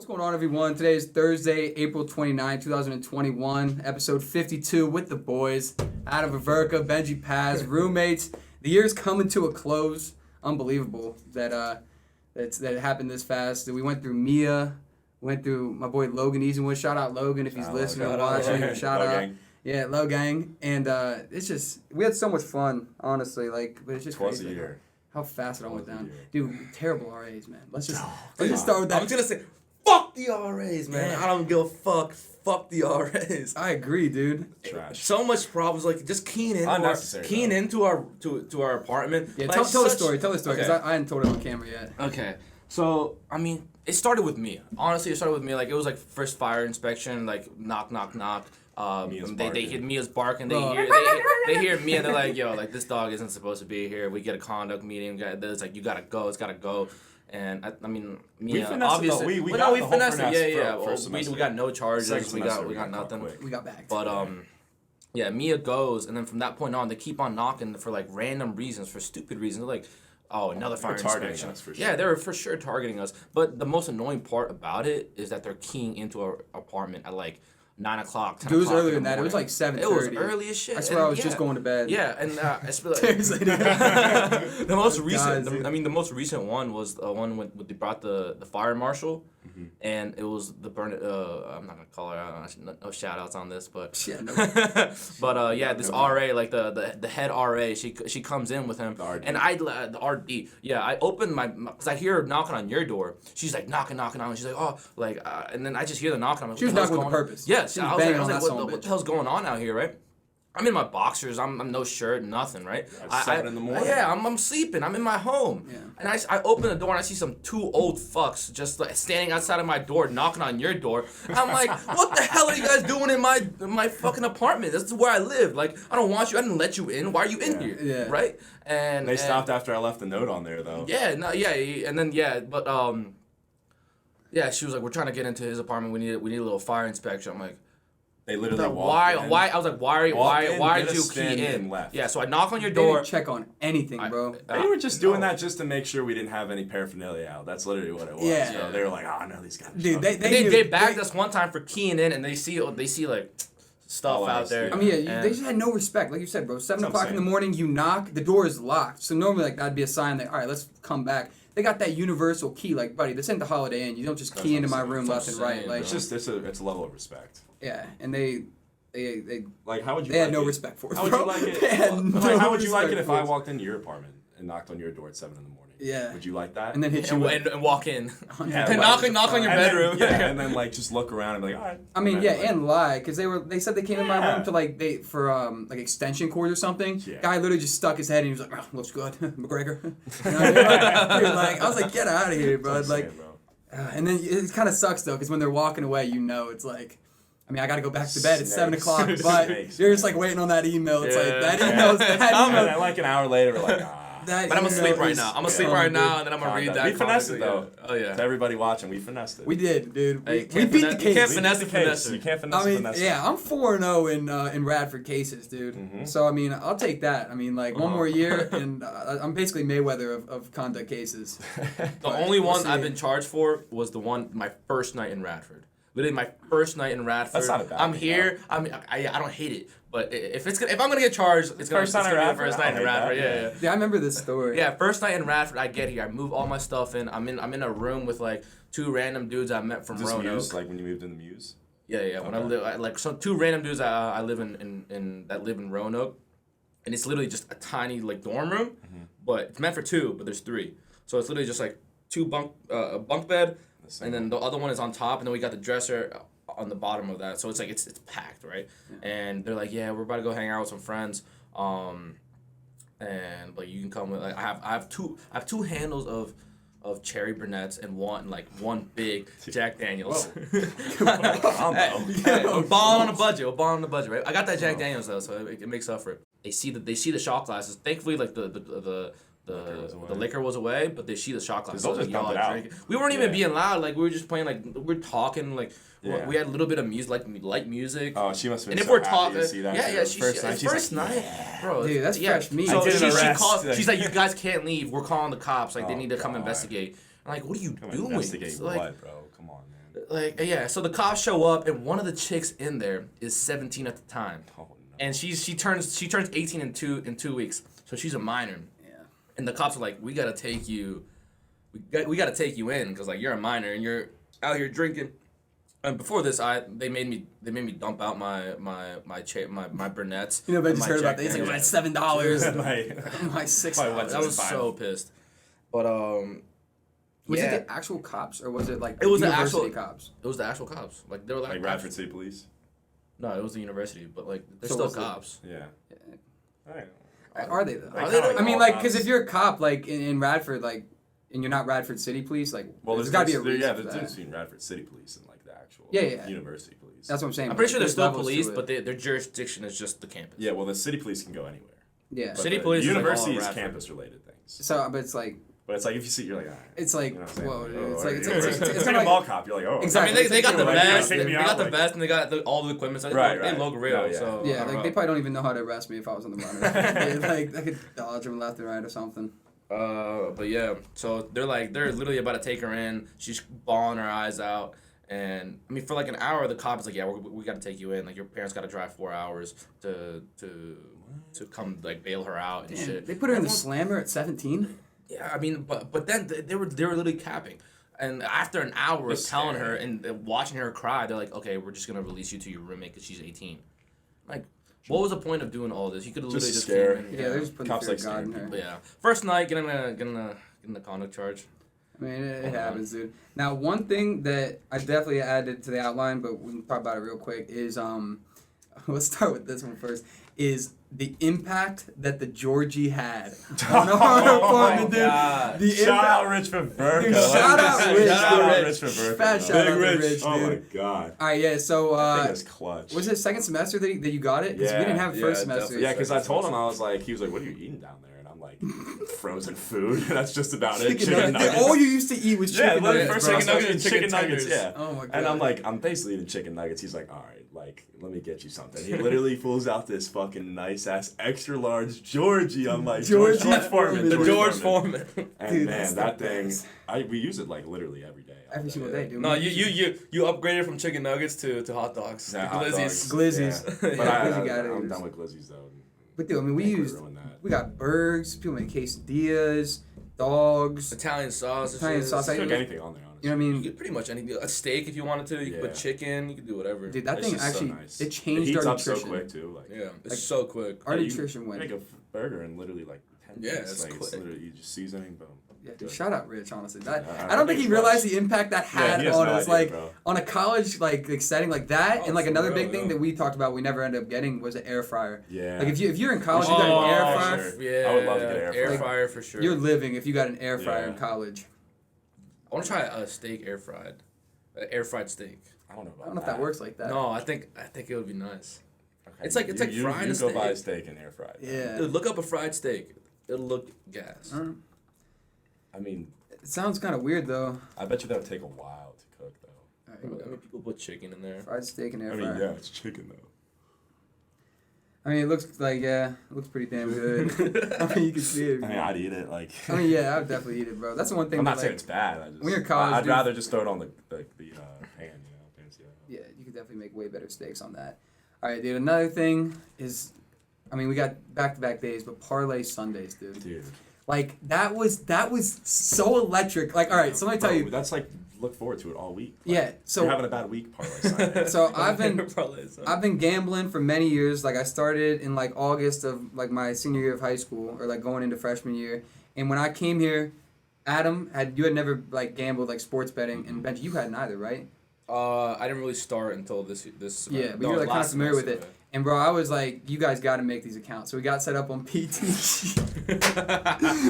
What's going on, everyone? Today is Thursday, April 29, 2021, episode 52 with the boys. Out of Veverka, Benji, Paz, roommates. The year's coming to a close. Unbelievable that it happened this fast. We went through Mia, went through my boy Logan Easenwood. Shout out Logan if he's listening or watching. Shout out. Gang. Yeah, Low Gang. And it's just, we had so much fun, honestly. But it's just crazy. A year. How fast it all went down. Dude, terrible RAs, man. Let's just start with that. I was going to say, fuck the RAs, man. Yeah. I don't give a fuck. Fuck the RAs. I agree, dude. Trash. So much problems. Like, just keying into our apartment. Yeah, like, tell the story. Tell the story, because I hadn't told it on camera yet. Okay. So, I mean, it started with Mia. Honestly, it started with Mia. Like, it was like first fire inspection, like, knock, knock, knock. They hit Mia's barking. They hear Mia. They're like, yo, like, this dog isn't supposed to be here. We get a conduct meeting. It's like, you gotta go. It's gotta go. And I mean, Mia, obviously, we finessed it. Yeah. We got no charges. We got nothing. We got back. But yeah, Mia goes, and then from that point on, they keep on knocking for like random reasons, for stupid reasons. They're like, oh, another fire inspection. Us for sure. Yeah, they were for sure targeting us. But the most annoying part about it is that they're keying into our apartment at like 9 o'clock, 10 o'clock. It was earlier than that. It was like 7:30. It was early as shit. I swear I was just going to bed. Yeah, and the most recent one was the one when they brought the fire marshal, and it was the burn. I'm not gonna call her. No shout outs on this, but yeah, no. But yeah, this RA, like the head RA, she comes in with him, and the RD. Yeah, I opened because I hear her knocking on your door. She's like knocking. She's like, oh, like, and then I just hear the knocking. I'm like, she was knocking with purpose. Yeah. I was like, what the hell's going on out here, right? I'm in my boxers. I'm no shirt, nothing, right? Yeah, 7 in the morning. Yeah, I'm sleeping. I'm in my home. Yeah. And I open the door and I see some two old fucks just like standing outside of my door, knocking on your door. And I'm like, what the hell are you guys doing in my fucking apartment? This is where I live. Like, I don't want you. I didn't let you in. Why are you in here? Yeah. Right? And they stopped after I left a note on there, though. Yeah. No. Yeah. And then but yeah, she was like, we're trying to get into his apartment. We need a little fire inspection. I'm like. They literally walked in. Why? I was like, why did you key in? Left. Yeah, so I knock on your They door. didn't check on anything, bro. They were just doing that just to make sure we didn't have any paraphernalia out. That's literally what it was. Yeah. So they were like, oh, no, these guys. Dude, they bagged us one time for keying in, and they see like stuff out there. I mean, they just had no respect. Like you said, bro, 7 o'clock in the morning, you knock, the door is locked. So normally, like, that'd be a sign that, all right, let's come back. They got that universal key, like, buddy, this ain't the Holiday Inn. You don't just key into my room left and right. Like, it's a level of respect. Yeah, and they like, how would you? They had no respect for it. How would you like it? How would you like it if I walked into your apartment and knocked on your door at 7 in the morning? Yeah. Would you like that? And then hit you and walk in. Yeah, and knock on your bedroom. And then like just look around and be like, all right. I mean, and lie, because they said they came in my room to like extension cords or something. Yeah. Guy literally just stuck his head and he was like, oh, looks good, McGregor. You know, like, I was like, get out of here, bud. Like, and then it kind of sucks though, because when they're walking away, you know, it's like. I mean, I gotta go back to bed. It's 7 o'clock, but you're just like waiting on that email. It's like that email. And like an hour later, we're like, but I'm asleep right now. I'm asleep right now, and then I'm gonna read that. We finessed it though. Oh yeah. To everybody watching, we finessed it. We did, dude. We beat the case. You can't finesse the finesse. You can't finesse the finesse. Yeah, I'm 4-0 in Radford cases, dude. Mm-hmm. So I mean, I'll take that. I mean, like one more year, and I'm basically Mayweather of conduct cases. The only one I've been charged for was my first night in Radford. Literally my first night in Radford. That's not a bad I'm here. I don't hate it, but if I'm gonna get charged, it's gonna be the first night in Radford. Yeah. I remember this story. Yeah, first night in Radford. I get here. I move all my stuff in. I'm in a room with like two random dudes I met from Roanoke. Muse, like when you moved in the Muse. Yeah. Okay. When I live, two random dudes I live in that live in Roanoke, and it's literally just a tiny like dorm room, but it's meant for two, but there's three, so it's literally just like two a bunk bed. And then the other one is on top, and then we got the dresser on the bottom of that. So it's like it's packed, right? Yeah. And they're like, yeah, we're about to go hang out with some friends, and like you can come with. Like, I have two handles of cherry brunettes and one big Jack Daniels. We're balling on the budget, right? I got that Jack Daniels though, so it makes up for it. They see the shot glasses. Thankfully, like the liquor was away, but they see the shot glasses. So we weren't even being loud. Like we were just playing. Like we're talking. Like we had a little bit of music, like light music. Oh, she must have been. And if so we're happy talking, to see that first night, yeah. bro. Dude, that's fresh meat. So she called. She's like, you guys can't leave. We're calling the cops. Like they need to come investigate. I'm like, what are you doing? Investigate like, what, bro? Come on, man. Like, yeah, so the cops show up, and one of the chicks in there is 17 at the time. Oh, no. And she turns 18 in 2 weeks. So she's a minor. Yeah. And the cops are like, we gotta take you in because like you're a minor and you're out here drinking. And before this, they made me dump out my brunettes. You know, Ben and just my heard about Jack that. He's like, Daniels. it's $7. My $6. I was so pissed. But Was yeah. it the actual cops or was it like It was the university actual cops? It was the actual cops. Like they were Like Radford City Police. No, it was the university, but like they're So still was it- cops. Yeah. Alright. Are they though? Like, Are they kinda I mean, all like, cops. because if you're a cop, like in Radford, like, and you're not Radford City Police, like, Well, there's got to be a there's reason for a that. difference between Radford City Police and like the actual Yeah. university police. That's what I'm saying. I'm pretty sure they're There's still levels to police, it. but their jurisdiction is just the campus. Yeah, well, the city police can go anywhere. Yeah. But City the police is, like, all university is Radford. campus related things. So, but it's like, But it's like if you see, you're like, all right. it's like, You know what I'm saying? whoa, Like, dude, it's oh, like, right. it's like like a mall cop. You're like, oh. Exactly. I mean, they got the Like, vest. take They me got out, the like- vest, and they got all the equipment. So Right, they right. look real. No, yeah. So Yeah, I don't like know. they probably don't even know how to arrest me if I was on the run. Like I could dodge them left and right or something. But yeah, so they're literally about to take her in. She's bawling her eyes out, and I mean, for like an hour, the cop is like, "Yeah, we got to take you in. Like your parents got to drive 4 hours to come like bail her out and Damn, shit." they put her in the Everyone- slammer at 17. Yeah, I mean, but then they were literally capping, and after an hour of That's telling scary. her and watching her cry, they're like, "Okay, we're just gonna release you to your roommate because she's 18." Like, what was the point of doing all this? You could have literally just scare. came in. Yeah, they're just putting Cops fear of like God in scaring her. But yeah, first night getting the conduct charge. I mean, it happens, dude. Now, one thing that I definitely added to the outline, but we can talk about it real quick, is let's start with this one first. Is the impact that the Georgie had on our apartment, dude. God. The Shout impact- out Rich Veverka. Dude, shout out Rich, Shout out dude. Rich Veverka. Fat bro. shout out Big to Rich, Oh my dude. god. All right, yeah. So, I think that's clutch. was it second semester that you got it? Because we Yeah. didn't have Yeah, first semester. definitely. Yeah, because I told him, I was like, he was like, what are you eating down there? And I'm like, frozen food. That's just about it. Chicken nuggets. All you used to eat was Yeah, chicken literally, nuggets, first bro. chicken nuggets and Chicken chicken nuggets, tenders. yeah. Oh my god. And I'm like, I'm basically eating chicken nuggets. He's like, all right, like, let me get you something. He literally pulls out this fucking nice ass extra large Georgie. I'm like, George Foreman. The George Foreman. And Dude, man, that's that the thing, best. we use it like literally every day. Every single day, dude. No, you upgraded from chicken nuggets to hot dogs. Yeah, hot Glizzies. dogs. Glizzies. Yeah. Yeah, But Glizzy got it. I'm done with glizzies though. But dude, I mean, we Can't used, ruin that. we got burgers, people make quesadillas, dogs, Italian sausages. Italian sauce. Cook You anything on there, honestly. know what I mean? You could pretty much anything. A steak if you wanted to. You could put Yeah. chicken. You could do whatever. Dude, that It's thing just so actually, nice. it changed heats our up so nutrition. quick too. Like, Yeah, it's Like, so quick. Our you nutrition went. Make a burger in literally like 10 Yeah, minutes. it's Like, quick. literally you just seasoning, boom. Yeah, dude, Good. shout out Rich, honestly. Yeah, I don't think he realized the impact that Yeah, had he has on no us. idea, Like, bro. on a college like setting like that, Oh, and like for another real, big thing yeah. that we talked about we never ended up getting was an air fryer. Yeah. Like if you're in college, you got Oh, an air for fryer. sure. Yeah, I would love to get an air air fryer. fryer for sure. You're living if you got an air fryer in Yeah. college. I want to try a steak air fried, air fried steak. I don't know about I don't know if that works like that. No, I think it would be nice. Okay. It's like frying you a go buy a steak. steak and air fry. Yeah. Dude, look up a fried steak. It'll look gas. I mean, It sounds kind of weird though. I bet you that would take a while to cook though. All I right, mean, people put chicken in there. fried steak and air I mean, fryer. yeah, it's chicken though. I mean, it looks like it looks pretty damn good. I mean, you can see it. I mean, I'd eat it. Like, I mean, yeah, I would definitely eat it, bro. That's the one thing. I'm that, not saying like, it's bad. I just, when you're in college, I'd dude- rather just throw it on the pan, you know, fancy. Yeah, you could definitely make way better steaks on that. All right, dude. Another thing is, I mean, we got back-to-back days, but parlay Sundays, dude. Dude. Like that was so electric. Like, all right, so let me tell you. That's like look forward to it all week. Like, Yeah, so you're having a bad week, parlay Sunday. so I've I've been gambling for many years. Like I started in like August of like my senior year of high school, or like going into freshman year. And when I came here, Adam had never like gambled like sports betting, and Benji, you hadn't either, right? I didn't really start until this. Yeah, but you're like kind of familiar with it. And bro, I was like, you guys got to make these accounts. So we got set up on PTG.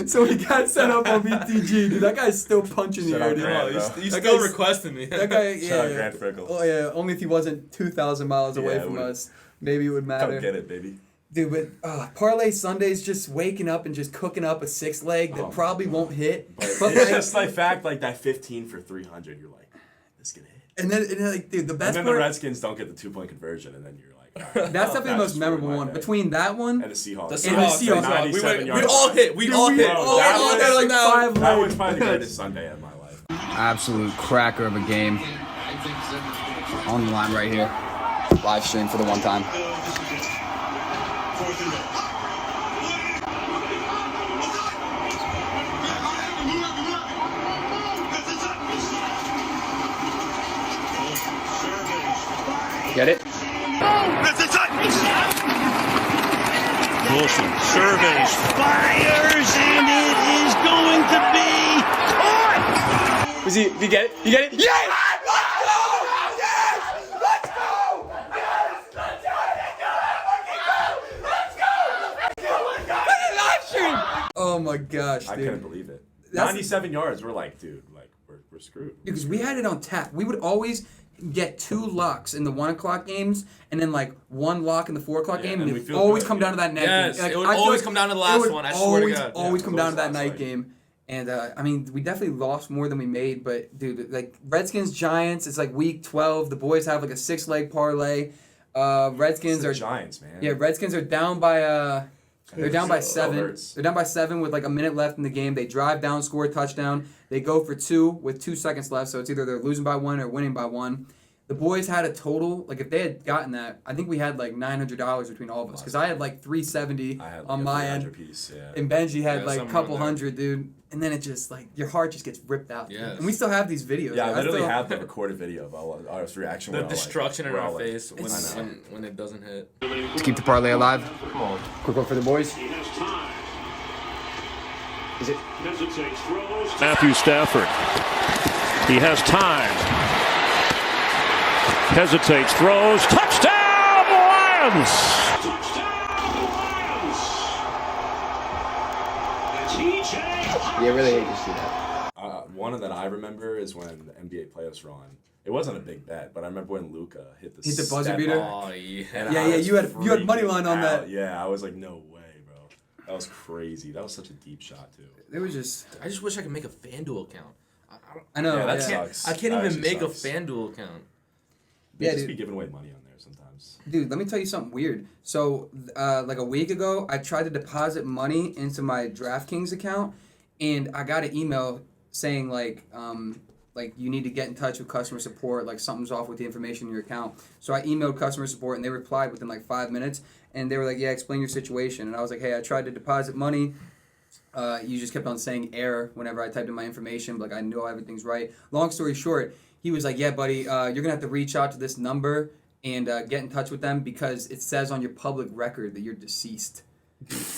So we got set up on PTG, dude. That guy's still punching the Shout air, out dude. Grant, Oh, bro. you That still guy's- requesting me. That guy, Shout out yeah. Grant Frickle. Oh yeah, only if he wasn't 2,000 miles away Yeah, from we- us, maybe it would matter. Come get it, baby. Dude, but parlay Sundays, just waking up and just cooking up a 6-leg that Oh, probably won't hit. But But it's like, just like fact, like that 15 for 300. You're like, this can hit. and then like, dude, the And best then the part. Redskins don't get the 2-point conversion, and then you're like, all right, That's definitely the that most just memorable ruined my one. day. Between that one, And the Seahawks. The And the Seahawks. Seahawks. 97 yards. We'd all hit. We'd all we hit. all All out there like now. 5 That legs. was probably the greatest Sunday of my life. Absolute cracker of a game. On the line right here. Live stream for the one time. Get it? Wilson surveys, fires, and it is going to be caught! Was he? Did you get it? You get it? Yes! Oh my gosh, dude. I couldn't believe it. That's- 97 yards. We're like, dude, like we're screwed. Because we had it on tap. We would always get 2 locks in the 1 o'clock games, and then like 1 lock in the 4 o'clock game, and and we it feel always good, come down to that night Yes, game. Like, it would I feel always like come down to the it last would one. I swear to God. Always Yeah, come down to that last night night. game. And I mean, we definitely lost more than we made, but dude, like Redskins Giants, it's like week 12. The boys have like a 6-leg parlay. Redskins It's the are Giants, man. Yeah, Redskins are down by they're down by 7. hurts. They're down by 7 with like a minute left in the game. They drive down, score a touchdown. They go for 2 with 2 seconds left. So it's either they're losing by 1 or winning by 1. The boys had a total, like if they had gotten that, I think we had like $900 between all of us. Because I had like $370 I had on my end. piece, yeah. And Benji had Yeah, like a somewhere couple in there. hundred, dude. And then it just like, your heart just gets ripped out. dude. Yes. And we still have these videos. Yeah, I Like, literally still- have the recorded video of our reaction. The We're all like- destruction in we're our all like- face when, It's- when it doesn't hit. To keep the parlay alive. Come on. Quick one for the boys. He has time. Is it? Hesitates, throws. Matthew Stafford. He has time. Hesitates, throws. Touchdown, Lions! Touchdown, Lions. TJ. Yeah, really hate to see that. One that I remember is when the NBA playoffs were on. It wasn't a big bet, but I remember when Luka hit the buzzer step beater? up, Oh, yeah. and Yeah, I yeah, was you had money line on freaking that. out. Yeah, I was like, no way, bro. That was crazy. That was such a deep shot too. It was just, I just wish I could make a FanDuel account. I know. Yeah, that yeah. sucks. I can't That even actually make sucks. a FanDuel account. They Yeah, just dude. be giving away money on there sometimes. Dude, let me tell you something weird. So, like a week ago, I tried to deposit money into my DraftKings account, and I got an email saying like you need to get in touch with customer support, like something's off with the information in your account. So I emailed customer support, and they replied within like 5 minutes, and they were like, yeah, explain your situation. And I was like, hey, I tried to deposit money. You just kept on saying error whenever I typed in my information, but like I know everything's right. Long story short, he was like, yeah, buddy, you're going to have to reach out to this number and get in touch with them because it says on your public record that you're deceased.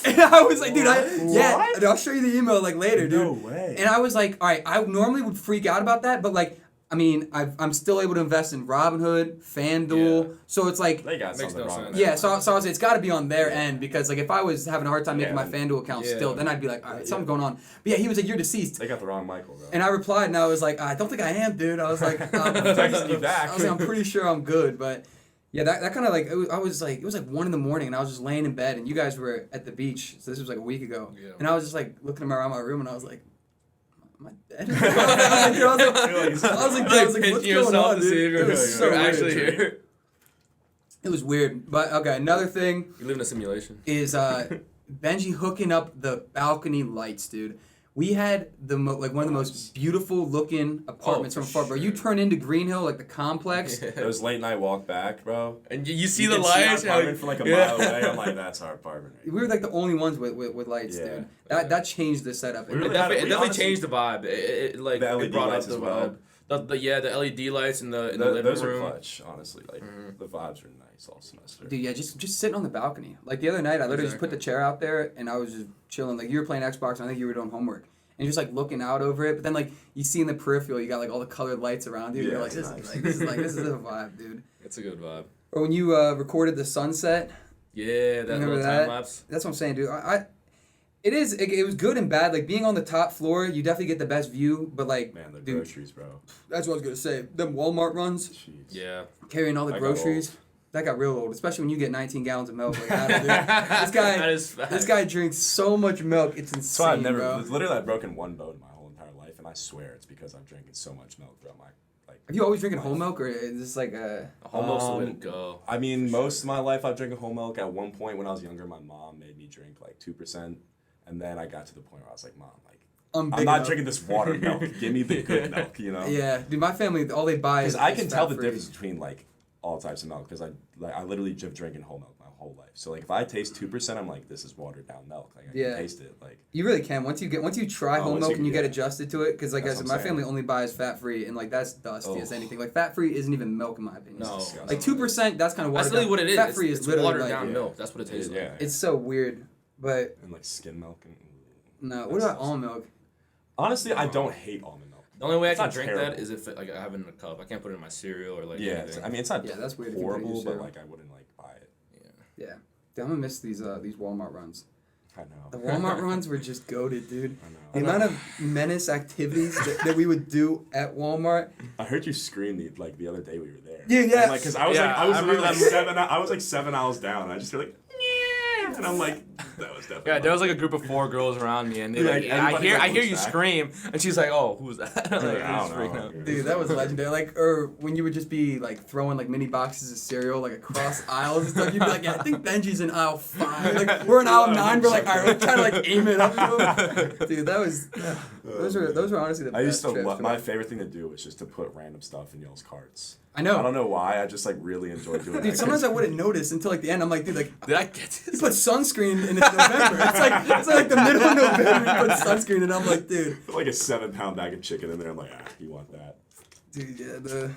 And I was like, dude, yeah, and I'll show you the email like later, dude. No way. And I was like, all right, I normally would freak out about that, but like, I mean, I'm still able to invest in Robinhood, FanDuel, Yeah. so it's like, They got Makes something no wrong. sense. with that. yeah, so I was like, it's got to be on their end because like if I was having a hard time making my Yeah. FanDuel account Yeah. still, then I'd be like, all right, something's going on. But yeah, he was like, you're deceased. They got the wrong Michael, bro. And I replied, and I was like, I don't think I am, dude. I was like, Texting you back. I was like, I'm pretty sure I'm good, but yeah, that kind of like it was like 1 in the morning, and I was just laying in bed, and you guys were at the beach, so this was like a week ago, Yeah. and I was just like looking around my room, and I was like, am I dead? I was like, what's going on, dude? It was so You're weird. actually here. It was weird, but okay. Another thing You live in a simulation. is Benji hooking up the balcony lights, dude. We had one of the most beautiful looking apartments Oh, from for afar, bro. You sure. turn into Green Hill, like the complex. Those late night walk back, bro. And you see You the can lights. See our apartment from like a mile away. I'm like, that's our apartment. We were like the only ones with lights, Yeah. dude. That changed the setup. We It really definitely, we honestly- changed the vibe. It like The it LED brought lights out the as well. vibe. The LED lights in the living Those are room. clutch, honestly. Like the vibes are nice all semester. Dude, yeah, just sitting on the balcony. Like the other night, I literally just put the chair out there and I was just chilling. Like you were playing Xbox, and I think you were doing homework. And just like looking out over it, but then like you see in the peripheral, you got like all the colored lights around you. Yeah, You're like, it's this nice. is a vibe, dude. It's a good vibe. Or when you recorded the sunset, Yeah, that remember little that? time lapse. That's what I'm saying, dude. It was good and bad. Like being on the top floor, you definitely get the best view. But like, Man, the dude, groceries, bro. that's what I was gonna say. Them Walmart runs, Jeez. Yeah. carrying all the I got groceries. old. That got real old, especially when you get 19 gallons of milk. Like that, dude. This guy, That is fact. this guy drinks so much milk. It's insane, So I've never, bro. literally, I've broken one bone in my whole entire life, and I swear it's because I've drinking so much milk throughout my like. Have you always drinking whole milk, or is this like a? Whole milk's the way to go. I mean, most of my life I've drinking whole milk. At one point when I was younger, my mom made me drink like 2%, and then I got to the point where I was like, Mom, like I'm big I'm not enough. drinking this water milk. Give me the good milk, you know? Yeah, dude, my family, all they buy is Because I can tell the fat-free. difference between like all types of milk. Because I literally just drinking whole milk my whole life. So like if I taste 2%, I'm like, this is watered down milk. Like I Yeah. can taste it. Like You really can. Once you try whole once milk you- and you get yeah. adjusted to it, because like I That's said, what my I'm family saying. only buys fat free, and like that's dusty as Oh. anything. Like fat free isn't even milk in my opinion. No. disgusting. Like 2%, that's kind of watered That's literally down. what it is. Fat free is It's literally watered like, down yeah. milk. That's what it tastes like. Yeah. it's so weird. But and like skim milk and. no, what about almond milk? Honestly, I don't hate almond milk. The only way I It's can not drink terrible. that is if like I have it in a cup. I can't put it in my cereal or like Yeah, anything. I mean it's not Yeah, that's weird if you put it in your horrible, but cereal. like I wouldn't like buy it. Yeah, dude, I'm gonna miss these Walmart runs. I know. The Walmart runs were just goated, dude. I know. The amount of menace activities that we would do at Walmart. I heard you scream the other day we were there. Yeah, yeah. Like, cause I was Yeah, like, I was I literally remember like that. I was like 7 hours down. And I just feel like, and I'm like, that was definitely. Yeah, there was like a group of 4 girls around me, and they Yeah, like, everybody, I like, hear you looks back. scream, and she's like, "Oh, who's that?" I'm like, I just don't freaking know. out. Dude, that was legendary. Like, or when you would just be like throwing like mini boxes of cereal like across aisles and stuff. You'd be like, yeah, I think Benji's in aisle 5. Like, we're in aisle 9. We're like, all right, we're trying to like aim it up to him. Dude, that was. Those were honestly the best I used to trips. love, my favorite thing to do was just to put random stuff in y'all's carts. I know. I don't know why. I just like really enjoy doing Dude, that. sometimes I wouldn't notice until like the end. I'm like, dude, like. Did I get You this? put sunscreen and it's November. It's like the middle of November. You put sunscreen and I'm like, dude. Put like a 7-pound bag of chicken in there. I'm like, you want that? Dude, yeah, the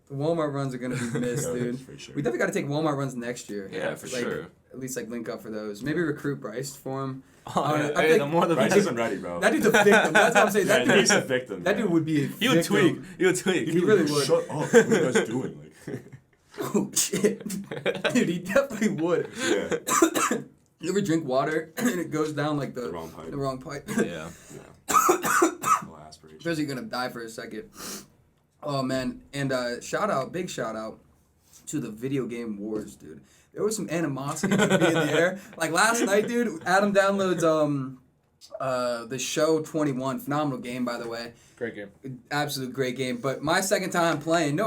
Walmart runs are gonna be missed, Yeah, dude. for sure. We definitely got to take Walmart runs next year. Yeah, for Like, sure. At least like link up for those. Maybe recruit Bryce for him. Oh, I yeah. think- Hey, the more the Bryce isn't ready, bro. That dude's a victim. That's what I'm saying. That Yeah, he's a dude, victim. that man. dude would be a He would victim. tweak. He would tweak. He really would. Shut up. What are you guys doing? Like, Oh shit, dude, he definitely would. yeah. You ever drink water and it goes down like The wrong pipe. The wrong pipe. Yeah. No aspiration. There's gonna die for a second. Oh man, and big shout out to the video game wars, dude. There was some animosity to be in the air. Like last night, dude. Adam downloads the show 21, phenomenal game by the way. Great game. Absolute great game. But my second time playing,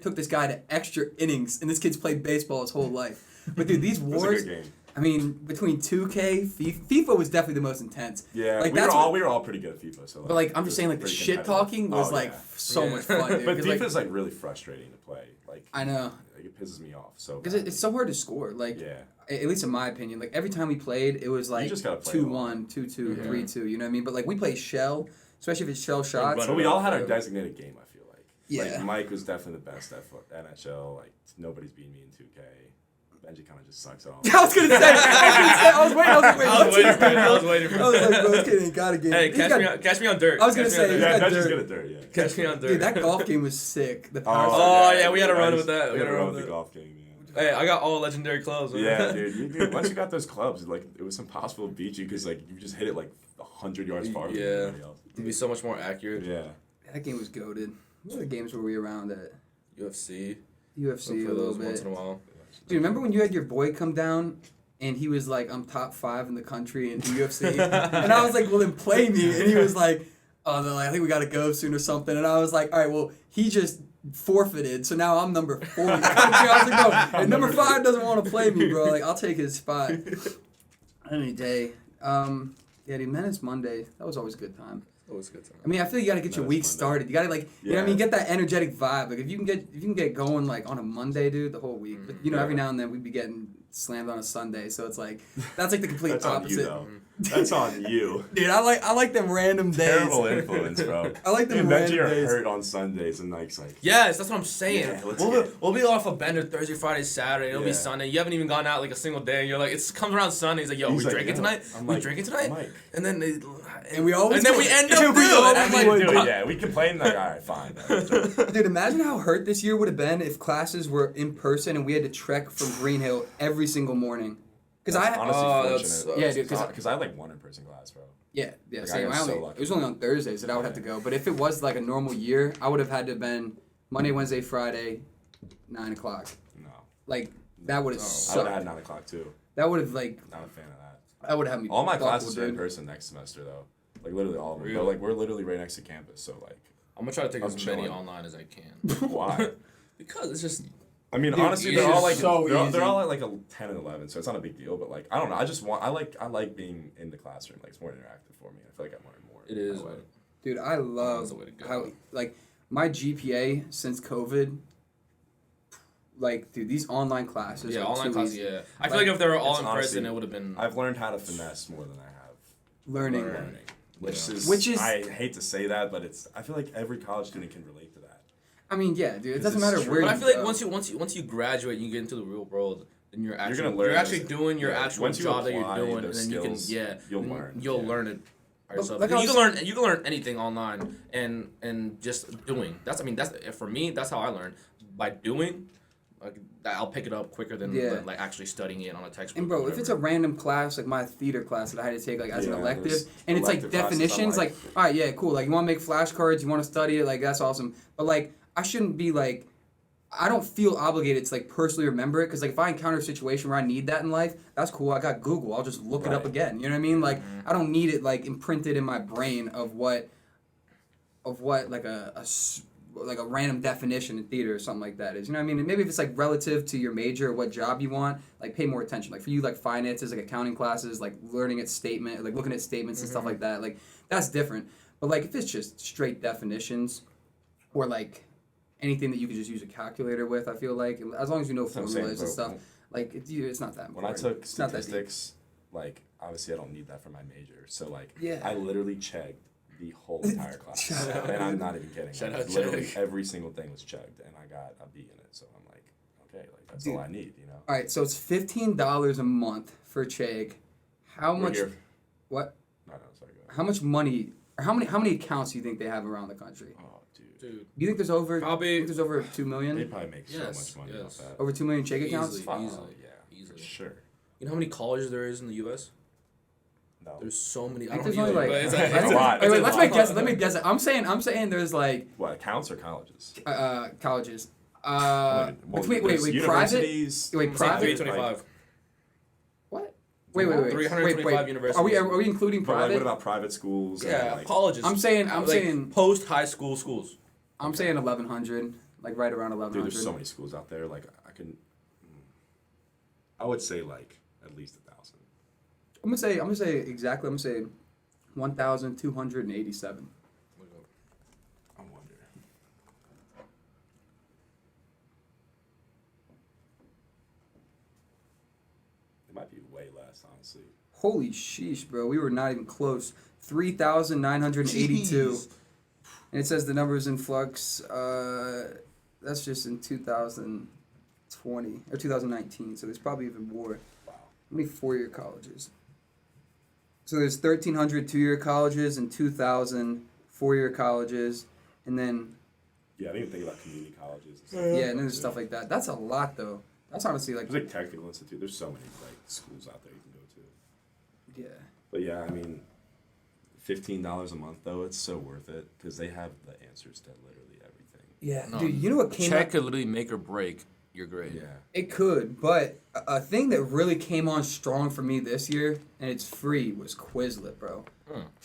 took this guy to extra innings, and this kid's played baseball his whole life. But dude, these It was a wars. good game. I mean, between 2K, FIFA was definitely the most intense. Yeah, like we that's were all pretty good at FIFA. So But like, I'm it just was saying, like the pretty shit competitive. talking was Oh, like yeah. so Yeah. much fun, dude. But 'cause, FIFA's like really frustrating to play. Like I know, like, it pisses me off. So because bad. it's so hard to score. Like, Yeah. at least in my opinion, like every time we played, it was like just gotta play it 2-1, 2-2, Yeah. 3-2. You know what I mean? But like we play shell, especially if it's shell shots. run But we all had our Yeah. designated game. I feel like. Yeah. Like Mike was definitely the best at NHL. Like nobody's beating me in 2K. Benji kind of just sucks at all. I was gonna say, I was waiting. I was like, wait, I was what's waiting his for it. name? I was waiting for I was it. like, bro, this kid ain't got a game. Hey, He's catch got- me on dirt. I was gonna Catch me on say, dirt. Yeah, got Benji's dirt. good at dirt. Yeah. Catch me on dirt. Dude, that golf game was sick. The power. Oh, yeah, we had a run with that. We had a run with the golf game. Yeah. Hey, I got all legendary clubs. Man. Yeah, dude. Once you got those clubs, like it was impossible to beat you because like you just hit it like 100 yards far from Yeah. everybody else. It'd be so much more accurate. Yeah. That game was goated. What other games were we around at? UFC. UFC a Play little those once bit. in a while. Dude, remember when you had your boy come down and he was like, I'm top 5 in the country in UFC? And I was like, well, then play me. And he was like, oh, no, I think we got to go soon or something. And I was like, all right, well, he just forfeited. So now I'm number 4 in the country. I was like, no, and number 5 doesn't want to play me, bro. Like, I'll take his spot any day. Yeah, dude, Menace Monday. That was always a good time. Always a good time. I mean, I feel you gotta get your Menace week Monday. started. You gotta like, you know what I Yeah. mean, get that energetic vibe. Like if you can get going like on a Monday, dude, the whole week. But you know, every Yeah. now and then we'd be getting slammed on a Sunday, so it's like that's like the complete That's on opposite. you though. That's on you. Dude, I like them random days. Terrible influence, bro. I like them Dude, Benji random are days. hurt on Sundays and Mike's like. Yes, that's what I'm saying. Yeah, let's we'll, get- we'll be off a bender Thursday, Friday, Saturday. It'll be Yeah. Sunday. You haven't even gone out like a single day. And you're like, it comes around Sunday. He's like, yo, He's we like, drinking yo. tonight? I'm We like, drinking tonight? Mike. And then And we always and then do we it. end up We doing it. always I'm do like, We do dude, it, yeah. We complain like, all right, fine. Dude, imagine how hurt this year would have been if classes were in person and we had to trek from Green Hill every single morning. Because I honestly that's- fortunate. Yeah, dude, 'cause because I had like one in-person class, bro. yeah, Like, same. I got I only, so lucky. it was only on Thursdays that I would have to go. But if it was like a normal year, I would have had to have been Monday, Wednesday, Friday, 9 o'clock. No. Like that would have I would sucked. have had 9 o'clock too. That would have like Not a fan of that. I would have had me. All my buckled, classes are in dude. person next semester though. Like literally all of them. Really? But like we're literally right next to campus, so like I'm gonna try to take I'm as many chilling. online as I can. why? Because it's just I mean, Dude, honestly, it they're all is like so they're easy. all at like a 10 and 11, so it's not a big deal. But like, I don't know. I like being in the classroom. Like, it's more interactive for me. I feel like I learn more. It is. that way. Dude, I love That's the way to go. how like my GPA since COVID. Like, dude, these online classes. Yeah, are online too classes. easy. Yeah, I feel like if they were all it's in honestly- person, it would have been. I've learned how to finesse more than I have Learning. which Yeah. is I hate to say that, but I feel like every college student can relate to that. I mean, yeah, dude. It This doesn't is matter true. where. But I you feel like go. once you graduate, and you get into the real world, then you're actually gonna learn you're actually those- doing your yeah, actual once you job that apply you're doing, and those then skills, you'll then learn, You'll yeah. learn it by yourself. like I You was- can learn anything online and just doing. That's for me. That's how I learn by doing. Like, I'll pick it up quicker than like actually studying it on a textbook. And bro, or if it's a whatever. random class, like my theater class that I had to take like as an Yeah, elective, those and it's like elective classes, I'm definitions, like, all right, yeah, cool. Like you want to make flashcards, you want to study it, like that's awesome. But like I shouldn't be like, I don't feel obligated to like personally remember it because like if I encounter a situation where I need that in life, that's cool. I got Google. I'll just look it up Right. again. You know what I mean? Like I don't need it like imprinted in my brain of what like like a random definition in theater or something like that is. You know what I mean? And maybe if it's like relative to your major or what job you want, like pay more attention. Like for you, like finances, like accounting classes, like learning its statement, like looking at statements and stuff like that. Like that's different. But like if it's just straight definitions or like anything that you could just use a calculator with, I feel like as long as you know That's what I'm saying, formulas and bro. stuff, like it's not that When I important. took It's not that deep. statistics, like obviously I don't need that for my major, so like Yeah. I literally checked the whole entire class, and I'm not even kidding. Shout Like, out literally check. every single thing was checked, and I got a B in it. So I'm like, okay, like that's all I need, you know. All right, so it's $15 a month for Chegg. How We're much? here- What? No, sorry. Go ahead. How much money? Or how many accounts do you think they have around the country? Oh, dude. Dude, Do you think there's over? Probably- You think there's over 2 They million? probably make Yes, so much money yes. off that. Over 2 million Chegg accounts? Easily. Oh, Easily. yeah, Easily. for sure. you know how many colleges there is in the U.S.? No. There's so many. I I don't think know there's only either, like. but it's That's a lot. Wait, it's a let's lot. make guess. Let me guess it. I'm saying there's like What, accounts or colleges? colleges. Well, Wait, there's private. universities. Wait, I'm saying private. 325. What? Wait. 325 universities. Are we including But like, private? what about private schools? and, Yeah, like, colleges. I'm saying post high school schools. I'm saying 1,100, like right around 1,100. Dude, there's so many schools out there. Like I would say like at least 1,000. I'm gonna say exactly. I'm gonna say 1,287. I wonder. It might be way less, honestly. Holy sheesh, bro. We were not even close. 3,982. Jeez. And it says the numbers in flux. That's just in 2020 or 2019. So there's probably even more. Wow. How many 4-year colleges? So there's 1,300 2-year colleges and 2,000 4-year colleges, and then Yeah, I didn't even think about community colleges. And stuff yeah, and then that, there's too. stuff like that. That's a lot though. That's honestly like There's like technical institute. There's so many like schools out there you can go to. yeah. But yeah, I mean, $15 a month though, it's so worth it because they have the answers to literally everything. Yeah, No, dude. You know what came Check out? could literally make or break your grade. Yeah. It could, but a thing that really came on strong for me this year, and it's free, was Quizlet, bro.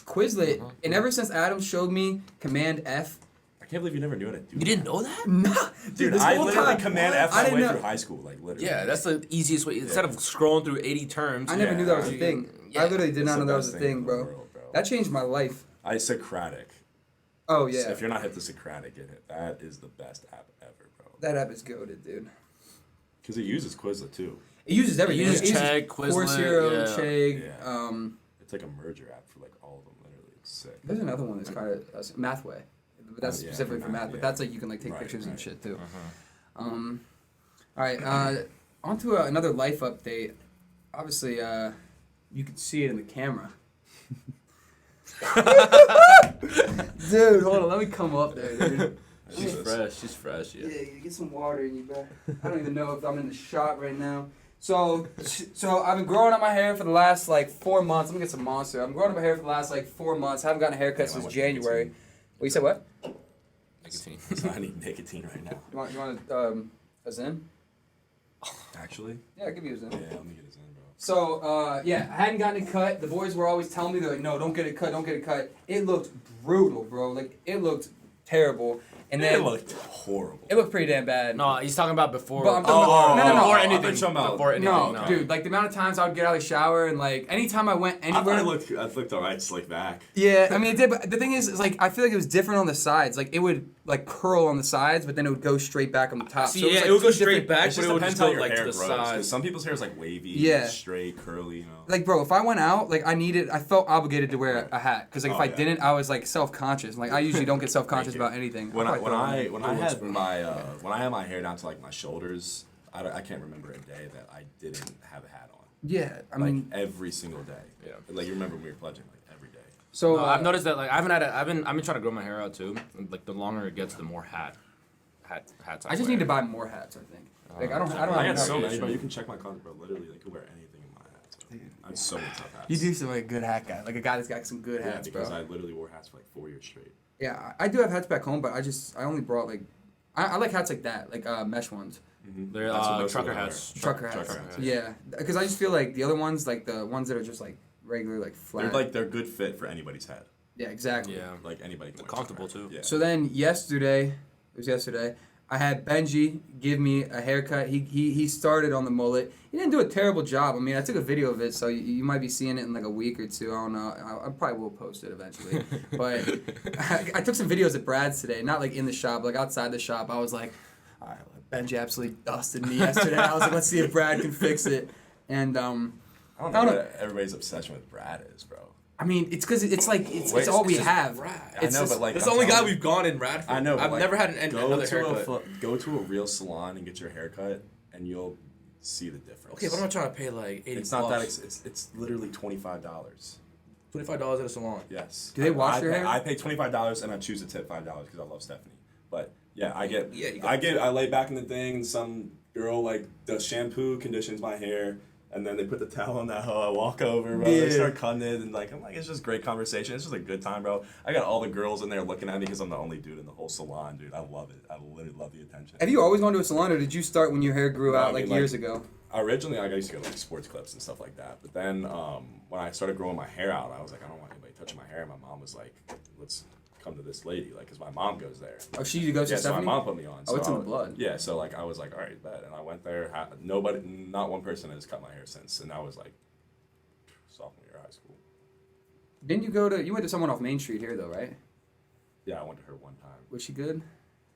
Quizlet, and ever since Adam showed me Command F, I can't believe you never knew how to do You didn't know that? nah, Dude, this I whole literally time, Command F I my didn't way know. through high school, like literally. Yeah, that's the easiest way. Instead of scrolling through 80 terms. I never Yeah, knew that was a you thing. can- I yeah. literally did It's not the know that was best a thing in thing, the bro. world, bro. That changed my life. Socratic. Oh So yeah, if you're not hip to Socratic, that is the best app ever, bro. that app is goated, dude. Because it uses Quizlet too. It uses everything. It uses It uses Chegg, Quizlet, Course Hero, yeah. Chegg. Yeah. It's like a merger app for like all of them. Literally, it's sick. There's another one that's kind of Mathway, but that's Oh, yeah, specifically for for math. math, But yeah. that's like you can like take Right, pictures and right. shit too. All right, on to another life update. Obviously, you can see it in the camera. Dude, hold on, let me come up there, dude. She's fresh. She's fresh. Yeah, you get some water in you, bro. I don't even know if I'm in the shot right now. So I've been growing up my hair for the last like 4 months. Let me get some Monster. I'm growing up my hair for the last like 4 months. I haven't gotten a haircut Damn, I since want January. nicotine. Well, you said what? Nicotine. So I need nicotine right now. You want a Zen? Actually? Yeah, I'll give you a Zen. Yeah, let me get his in, bro. So, yeah, I hadn't gotten it cut. The boys were always telling me, they're like, no, don't get it cut, don't get it cut. It looked brutal, bro. Like, it looked terrible. And It then looked horrible. it looked pretty damn bad. No, he's talking about before. But I'm talking about, no. Before I anything. thought you were talking Before anything. No, dude, like the amount of times I would get out of the shower and like anytime I went I thought anywhere. it looked alright, slick back. Yeah, I mean it did, but the thing is like I feel like it was different on the sides. Like it would like curl on the sides, but then it would go straight back on the top. See, So yeah, like it would go two straight different- back, It but just it would depends just how go your like hair to the grows. 'Cause side. some people's hair is like wavy, Yeah. straight, curly. You know. Like bro, if I went out, like I felt obligated to wear a hat because like if Oh, I yeah. didn't, I was like self-conscious. Like I usually don't get self-conscious about anything. When I had had my hair down to like my shoulders, I can't remember a day that I didn't have a hat on. yeah, I Like mean every single day. Yeah. Like you remember when we were pledging, like every day. so No, I've noticed that like I've been trying to grow my hair out too. And, like the longer it gets, the more hats. I just need to buy more hats. I think. Like I don't I have got enough. so many, bro. You can check my closet, bro. Literally, they could wear anything in my hats. Bro. I have so many tough hats. You do seem like a good hat guy, like a guy that's got some good Yeah, hats, because bro. I literally wore hats for like 4 years straight. Yeah, I do have hats back home, but I only brought like I like hats like that, like mesh ones. They're That's what most trucker people hats. Trucker hats. Trucker hats. Yeah, because I just feel like the other ones, like the ones that are just like regular, like flat. They're good fit for anybody's head. Yeah, exactly. Yeah. Like anybody can wear Comfortable, trucker hat. too. Yeah. So then yesterday, I had Benji give me a haircut. He started on the mullet. He didn't do a terrible job. I mean, I took a video of it, so you might be seeing it in like a week or two. I don't know. I probably will post it eventually. But I took some videos at Brad's today, not like in the shop, like outside the shop. I was like, all right, Benji absolutely dusted me yesterday. I was like, let's see if Brad can fix it. And I don't know don't know. what everybody's obsession with Brad is, bro. I mean, it's because it's like it's Wait, all we it's just have. Brad. I It's know, just- but like That's I'm the only guy telling you- we've gone in Radford. I know. But I've like, never had another to haircut. go to a real salon and get your haircut, and you'll see the difference. Okay, but I'm not trying to pay like 80 It's not that. It's literally $25. $25 at a salon. Yes. Do they wash your hair? I pay $25 and I choose to tip $5 because I love Stephanie. But yeah, you got I lay back in the thing. And some girl like does shampoo, conditions my hair, and then they put the towel on that hoe. I walk over, bro. Yeah. They start cutting it, and like I'm like, it's just great conversation. It's just a good time, bro. I got all the girls in there looking at me because I'm the only dude in the whole salon, dude. I love it. I literally love the attention. Have you always gone to a salon, or did you start when your hair grew No, out I mean, like like- years ago? Originally, like, I used to go to like sports clips and stuff like that. But then when I started growing my hair out, I was like, I don't want anybody touching my hair. My mom was like, let's come to this lady, like, because my mom goes there. Oh, she goes Yeah, to so my Stephanie? mom put me on. Oh, it's so in the blood. Yeah, so like I was like, all right, bet. And I went there. Not one person has cut my hair since. And that was like sophomore year of high school. Didn't you went to someone off Main Street here though, right? Yeah, I went to her one time. Was she good?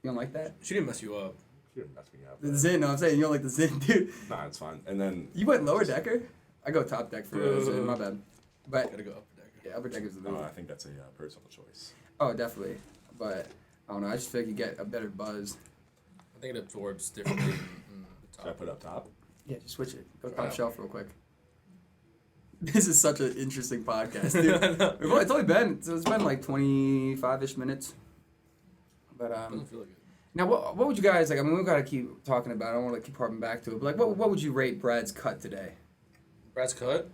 You don't like that? She didn't mess you up. She didn't mess me up. The Zen, no, I'm saying you don't like the Zen, dude. Nah, it's fine. And then You went lower decker? I go top deck for Zen, my bad. But Gotta go up there. yeah, upper deck is the I think that's a personal choice. Oh, definitely. But I don't know. I just feel like you get a better buzz. I think it absorbs differently in the Should I top. put up top? Yeah, just switch it. Go top Wow. shelf real quick. This is such an interesting podcast, dude. I know. It's only been like 25-ish minutes. But Doesn't feel like it. now what would you guys like? I mean, we've got to keep talking about it. I don't want to keep harping back to it. But like, what would you rate Brad's cut today? Brad's cut?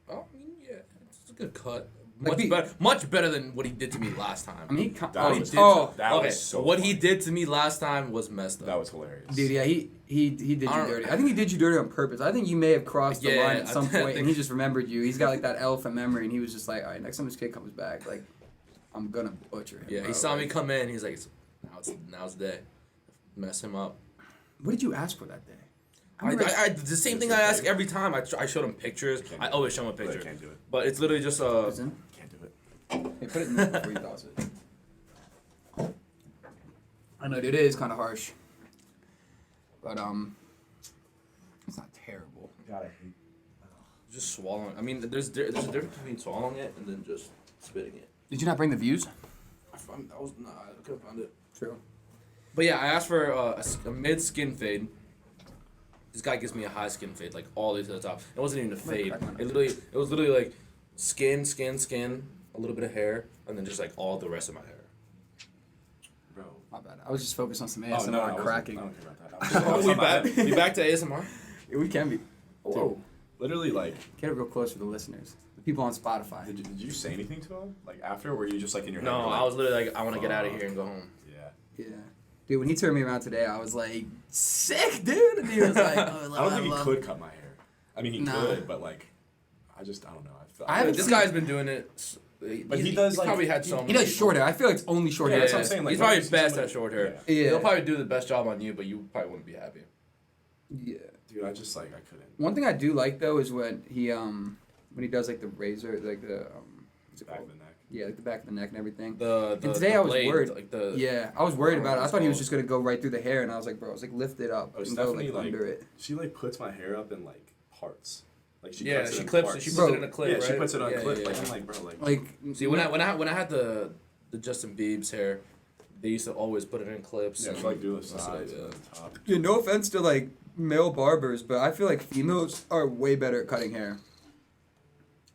Oh, I mean, yeah, it's a good cut. Like Much better than what he did to me last time. I mean, That was- oh, That okay, was so what funny. he did to me last time was messed up. That was hilarious. dude, yeah, he did you I don't- dirty. I think he did you dirty on purpose. I think you may have crossed the Yeah, line at some I point, and think- he just remembered you. He's got like that elephant memory, and he was just like, all right, next time this kid comes back, like, I'm gonna butcher him. Yeah, bro. he saw me Like, come in. He's like, now's the day. Mess him up. What did you ask for that day? I the same thing I ask every time. I showed him pictures. I always show him a Really picture. can't do it. But it's literally just Listen, Can't do it. hey, put it in there before you toss it. I know, dude, it is kind of harsh, but it's not terrible. God, I hate. just swallowing. I mean, there's a difference between swallowing it and then just spitting it. Did you not bring the views? I couldn't find it. True. But yeah, I asked for a mid skin fade. This guy gives me a high skin fade, like all the way to the top. It wasn't even a fade. It was literally like skin, a little bit of hair, and then just like all the rest of my hair. Bro. My bad. I was just focused on some Oh, ASMR no, and cracking. I don't care about that. I was we talking about- we back to ASMR. Yeah, we can be. Whoa. Literally, like, Get it real close for the listeners. The people on Spotify. did you say anything to him? Like, after, or were you just, like, in your head? No, you're like, I was literally like, I want to get out of here and go home. Yeah. Yeah. Dude, when he turned me around today, I was like, sick, dude. And he was like, oh, I don't think he could cut my hair. I mean, he Nah. could, but, like, I don't know. I haven't This seen- guy's been doing it. But he does, he's like, probably had some. He does short hair. I feel like it's only short Yeah, hair. that's what I'm saying. Like, He's when probably you see best somebody- at short hair. Yeah. He'll probably do the best job on you, but you probably wouldn't be happy. Yeah. Dude, I just, like, I couldn't. One thing I do like though is when he does like the razor, like the what's it Back called? of the neck. Yeah, like the back of the neck and everything. The And today the I was blade, worried. Like the Yeah, I was worried about it. I it's thought he was called. just gonna go right through the hair, and I was like, bro, I was like, lift it up Oh, and go Stephanie, like like, under it. she, like, puts my hair up in, like, parts. Like, she Yeah, cuts it she in clips parts. it. She puts Bro, it in a clip. Yeah, right? she puts it on Yeah, clip. yeah, Like, yeah. I'm like, bro, like. Like, See, when I had the Justin Bieber's hair, they used to always put it in clips. Yeah, and she, like, do the that's what sides I and did. the top. yeah, no offense to like male barbers, but I feel like females are way better at cutting hair.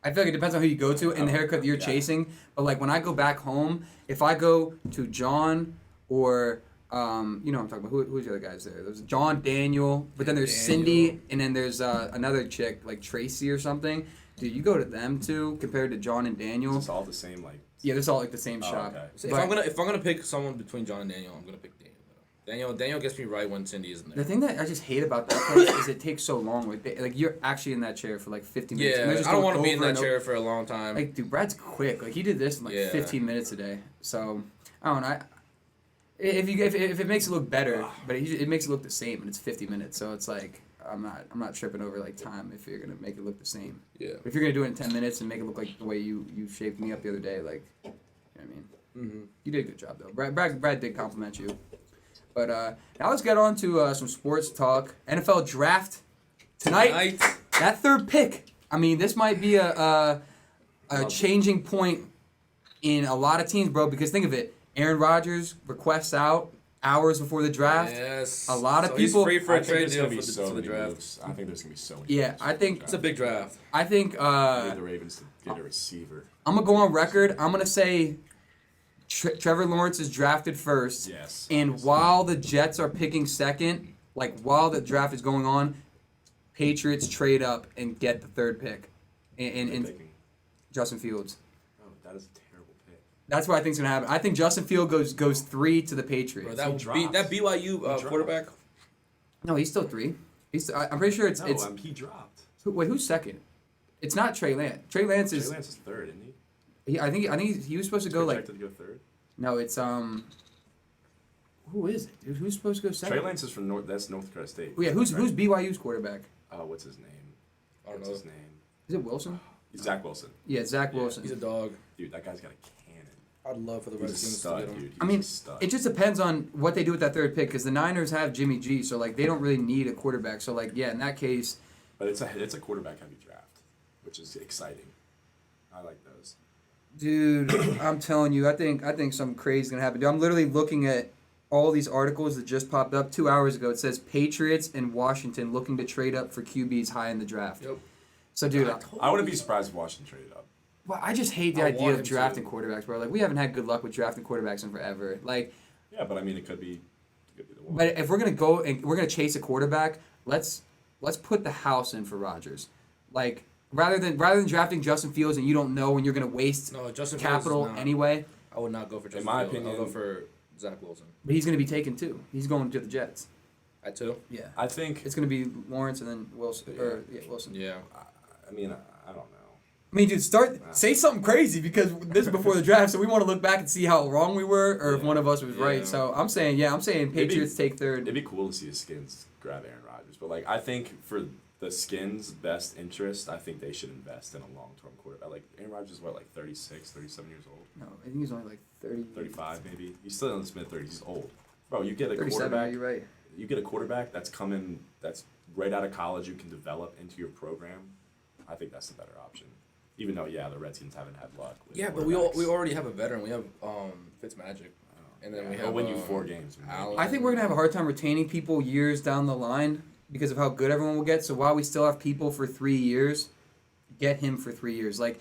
I feel like it depends on who you go to and the haircut that you're Yeah. chasing. But like when I go back home, if I go to John or you know what I'm talking about. Who's the other guys there? There's John, Daniel, but then there's Cindy, Daniel. and then there's another chick like Tracy or something. Dude, you go to them two compared to John and Daniel. It's all the same, like. Yeah, it's all like the same Oh, shop. okay. So But if I'm gonna pick someone between John and Daniel, I'm gonna pick Daniel. Daniel gets me right when Cindy isn't the there. thing that I just hate about that place is it takes so long. Like you're actually in that chair for like 50 minutes. Yeah, and they're just I don't going want to be in over that and over. chair for a long time. Like, dude, Brad's quick. Like, he did this in like Yeah. 15 minutes a day. So, I don't know. If it makes it look better, but it makes it look the same, and it's 50 minutes. So it's like I'm not tripping over like time if you're gonna make it look the same. Yeah. But if you're gonna do it in 10 minutes and make it look like the way you shaped me up the other day, like, you know what I mean? Mm-hmm. You did a good job though. Brad did compliment you. But now let's get on to some sports talk. NFL draft tonight. That third pick. I mean, this might be a changing point in a lot of teams, bro. Because think of it, Aaron Rodgers requests out hours before the draft. Yes. A lot of So people- He's free for I a think trade there's deal gonna be for so the many draft. moves. I think there's gonna be so many. Yeah, moves I in think- the It's a big draft. I think I need the Ravens to get a receiver. I'm gonna go on record. I'm gonna say Trevor Lawrence is drafted first. Yes. And while the Jets are picking second, like while the draft is going on, Patriots trade up and get the third pick, and Picking. Justin Fields. Oh, that is a terrible pick. That's what I think's gonna happen. I think Justin Fields goes 3 to the Patriots. Bro, that would dropped. that BYU dropped. quarterback. No, he's still 3. I'm pretty sure it's No, it's. he dropped. Wait, who's second? It's not Trey Lance. Trey Lance Trey is. Lance is third, isn't he? I think he was supposed to go like. Projected to go third. No, it's Who is it, dude? Who's supposed to go second? Trey Lance is from North Dakota State. Oh, yeah, who's Right? BYU's quarterback? What's his name? I don't What's know. his name? Is it Wilson? Zach Wilson. Yeah, Zach Yeah, Wilson. He's a dog. Dude, that guy's got a cannon. I'd love for the He's a Redskins to stud, get him. dude. He's I mean, a stud. it just depends on what they do with that third pick because the Niners have Jimmy G, so like they don't really need a quarterback. So like yeah, in that case, But it's a quarterback heavy draft, which is exciting. I like those. dude, I'm telling you, I think something crazy is gonna happen. Dude, I'm literally looking at all these articles that just popped up 2 hours ago. It says Patriots and Washington looking to trade up for QBs high in the draft. Yep. So dude, I wouldn't be surprised if Washington traded up. well, I just hate the I idea want of him to. drafting quarterbacks, bro. Like we haven't had good luck with drafting quarterbacks in forever. Like. Yeah, but I mean, it could be the one. But if we're gonna go and we're gonna chase a quarterback, let's put the house in for Rodgers. Like rather than drafting Justin Fields and you don't know when you're gonna waste No, Justin Fields capital is not. anyway. I would not go for Justin my Fields. I'll opinion- go for Zach Wilson. But he's gonna be taken too. He's going to the Jets. At 2? Yeah. I think. It's gonna be Lawrence and then Wilson Wilson. Yeah. I mean, I don't know. I mean, dude, say something crazy because this is before the draft, so we want to look back and see how wrong we were or if one of us was Yeah. right. So I'm saying Patriots take third. It'd be cool to see the Skins grab Aaron Rodgers, but like I think for the Skins' best interest, I think they should invest in a long-term quarterback. Like Aaron Rodgers is what, like 36, 37 years old, No, I think he's only like 30. 35 maybe. He's still in his mid-30s. He's old, bro. You get a 37. quarterback. You're right. You get a quarterback that's coming, that's right out of college. You can develop into your program. I think that's the better option. Even though, yeah, the Redskins haven't had luck. With Yeah, but quarterbacks. we already have a veteran. We have Fitzmagic. And then we They'll have win you 4 games. maybe. Allen. I think we're gonna have a hard time retaining people years down the line because of how good everyone will get. So while we still have people for 3 years, get him for 3 years. Like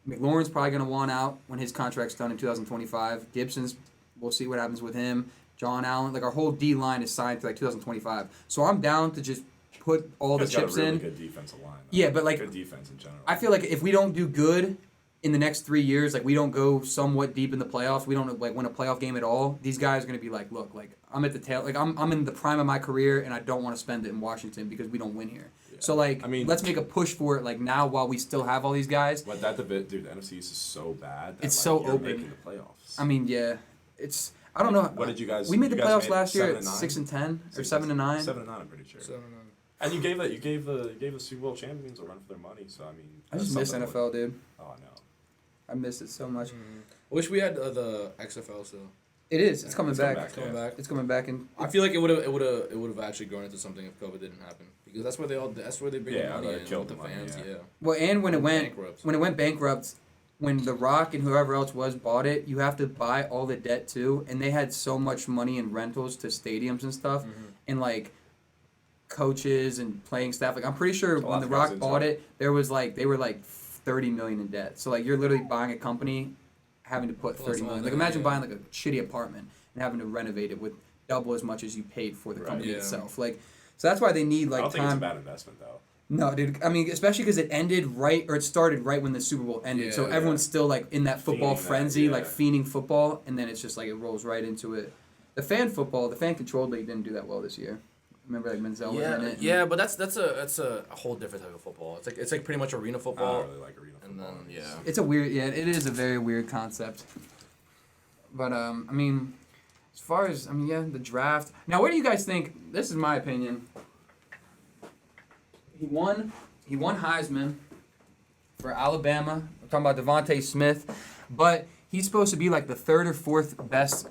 McLaurin's probably gonna want out when his contract's done in 2025. Gibson's, we'll see what happens with him. John Allen, like our whole D line is signed to like 2025. So I'm down to just put all the He's got chips a really in. good defensive line. though. Yeah, but, like, good defense in general. I feel like if we don't do good in the next 3 years, like we don't go somewhat deep in the playoffs, we don't like win a playoff game at all. These guys are gonna be like, look, like I'm at the tail, like I'm in the prime of my career, and I don't want to spend it in Washington because we don't win here. So like, I mean, let's make a push for it like now while we still have all these guys. But dude, the NFC East is so bad. That, It's like, so you're open. Making the playoffs. I mean, yeah, it's. I don't know. What did you guys? We made the you guys playoffs last year at 7-9? 6-10 or 7-9. 7-9, I'm pretty sure. 7-9. And you gave the Super Bowl champions a run for their money. So I mean, I just that's miss something NFL, dude. Oh, I know. I miss it so much. I wish we had the XFL still. It is. It's coming It's back. coming Coming back. It's coming back, and I feel like it would have actually grown into something if COVID didn't happen, because that's where they bring Yeah, the money they in killed with the the money, fans. yeah. Yeah. well, and when it went Bankrupt. bankrupt, when The Rock and whoever else was bought it, you have to buy all the debt too, and they had so much money in rentals to stadiums and stuff, and like coaches and playing staff. Like I'm pretty sure when lot The goes Rock into bought it. it, there was like they were like 30 million in debt. So like you're literally buying a company, having to put Plus 30 all million. that, Like imagine yeah. buying like a shitty apartment and having to renovate it with double as much as you paid for the Right. company Yeah. itself. Like so that's why they need I like don't think it's a time. bad investment though. No, dude. I mean, especially because it ended right, or it started right when the Super Bowl ended. So Yeah. everyone's still like in that football Fiending that, frenzy, yeah. like fiending football, and then it's just like it rolls right into it. The fan controlled league didn't do that well this year. Remember, like Menzel was in it. Yeah, but that's a whole different type of football. It's like pretty much arena I football. don't really like arena And football. then, yeah. It's a weird. Yeah, it is a very weird concept. But I mean, as far as the draft. Now, what do you guys think? This is my opinion. He won Heisman for Alabama. We're talking about Devontae Smith, but he's supposed to be like the third or fourth best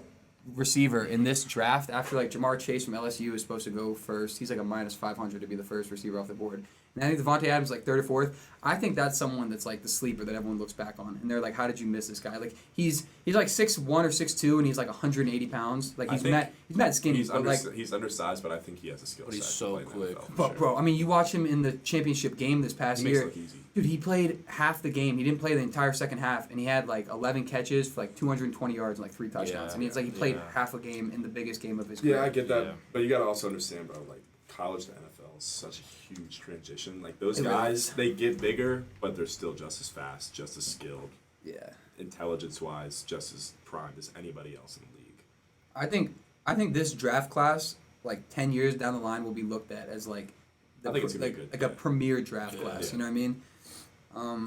receiver in this draft after like Jamar Chase from LSU is supposed to go first. He's like a minus 500 to be the first receiver off the board. And I think Devontae Adams like third or fourth. I think that's someone that's like the sleeper that everyone looks back on, and they're like, "How did you miss this guy?" Like he's like 6'1" or 6'2", and he's like 180 pounds. Like he's mad skinny, He's, but like. he's undersized, but I think he has a skill But set. he's to so play in the quick. NFL, for But sure. bro, I mean, you watch him in the championship game this past He makes it year. look easy. Dude, he played half the game. He didn't play the entire second half, and he had like 11 catches for like 220 yards and like 3 touchdowns. I mean, it's like he played half a game in the biggest game of his career. Yeah, I get that, Yeah. but you gotta also understand, bro. Like college to NFL is such a huge transition. Like those It really guys, is. they get bigger, but they're still just as fast, just as skilled, Yeah. intelligence-wise, just as primed as anybody else in the league. I think this draft class, like 10 years down the line, will be looked at as like I think it's gonna be good, like yeah. a premier draft Yeah, class. yeah. You know what I mean?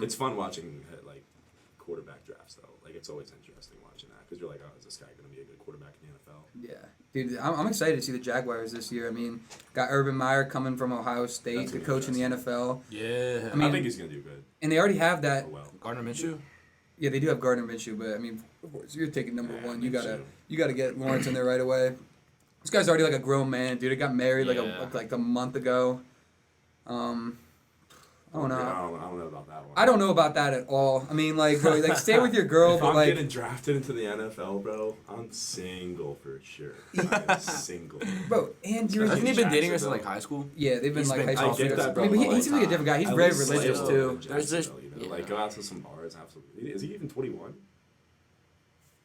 It's fun watching like quarterback drafts though. Like it's always interesting watching that because you're like, oh, is this guy gonna be a good quarterback in the NFL? Yeah, dude, I'm excited to see the Jaguars this year. I mean, got Urban Meyer coming from Ohio That's State, gonna the be coach in the interesting. NFL, Yeah. I mean- I think he's gonna do good. and they already have that. Oh well. Gardner Minshew. Yeah, they do have Gardner Minshew, but I mean, of course, you're taking number Yeah, one. Minshew. You gotta get Lawrence in there right away. This guy's already like a grown man, dude. He got married Yeah. like a month ago. I don't know. I don't know about that one. I don't know about that at all. I mean, like, bro, like stay with your girl, If but I'm like, getting drafted into the NFL, bro, I'm single for sure. I'm single. bro, and you're. Hasn't he been dating her since Jacksonville. like high school? Yeah, they've been He's like been- high I school get sweethearts. that, bro, I mean, but, he seems like a different guy. He's At very least religious still too. in There's this- Jacksonville, you know? yeah. Like go out to some bars, have some. Is he even 21?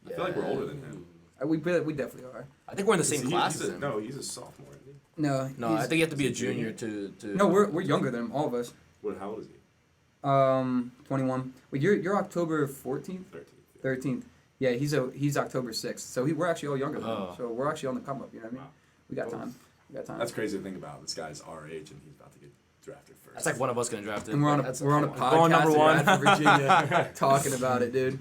I feel like Yeah. we're older than him. We definitely are. I think we're in the same He's class as a, him. no, he's a sophomore. Isn't he? No, No, he's- I think you have to be a junior to. No, we're younger than him, all of us. What? How old is he? 21. Well, you're October 14th, 13th. 13th. Yeah, he's October 6th. So we're actually all younger than him. Oh. So we're actually on the come up. You know what I mean? Wow. We got time. We got time. That's crazy to think about. This guy's our age and he's about to get drafted first. That's like one of us getting drafted. And we're on a That's- podcast going number in one. Radford, Virginia, talking about it, dude.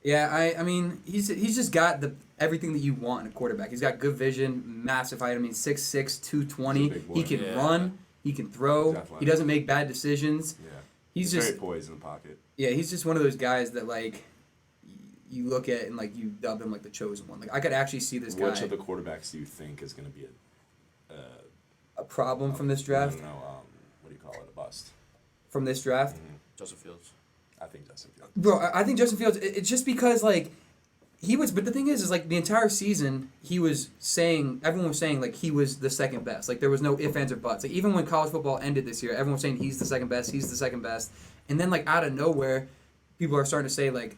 Yeah, I mean, he's just got everything that you want in a quarterback. He's got good vision, massive height. I mean, 6'6", 220. He's a big boy. He can Yeah. run. He can throw. He's athletic. He doesn't make bad decisions. Yeah. He's very just poised in the pocket. yeah. He's just one of those guys that like you look at and like you dub him like the chosen one. Like I could actually see this guy Which of the quarterbacks do you think is going to be a problem from this draft. No, what do you call it? A bust. From this draft. Joseph Fields. I think Justin Fields. Bro, I think Justin Fields. It's just because like he was, but the thing is like the entire season he was saying, everyone was saying like he was the second best. Like there was no ifs, ands, or buts. Like even when college football ended this year, everyone was saying he's the second best. He's the second best. And then like out of nowhere, people are starting to say like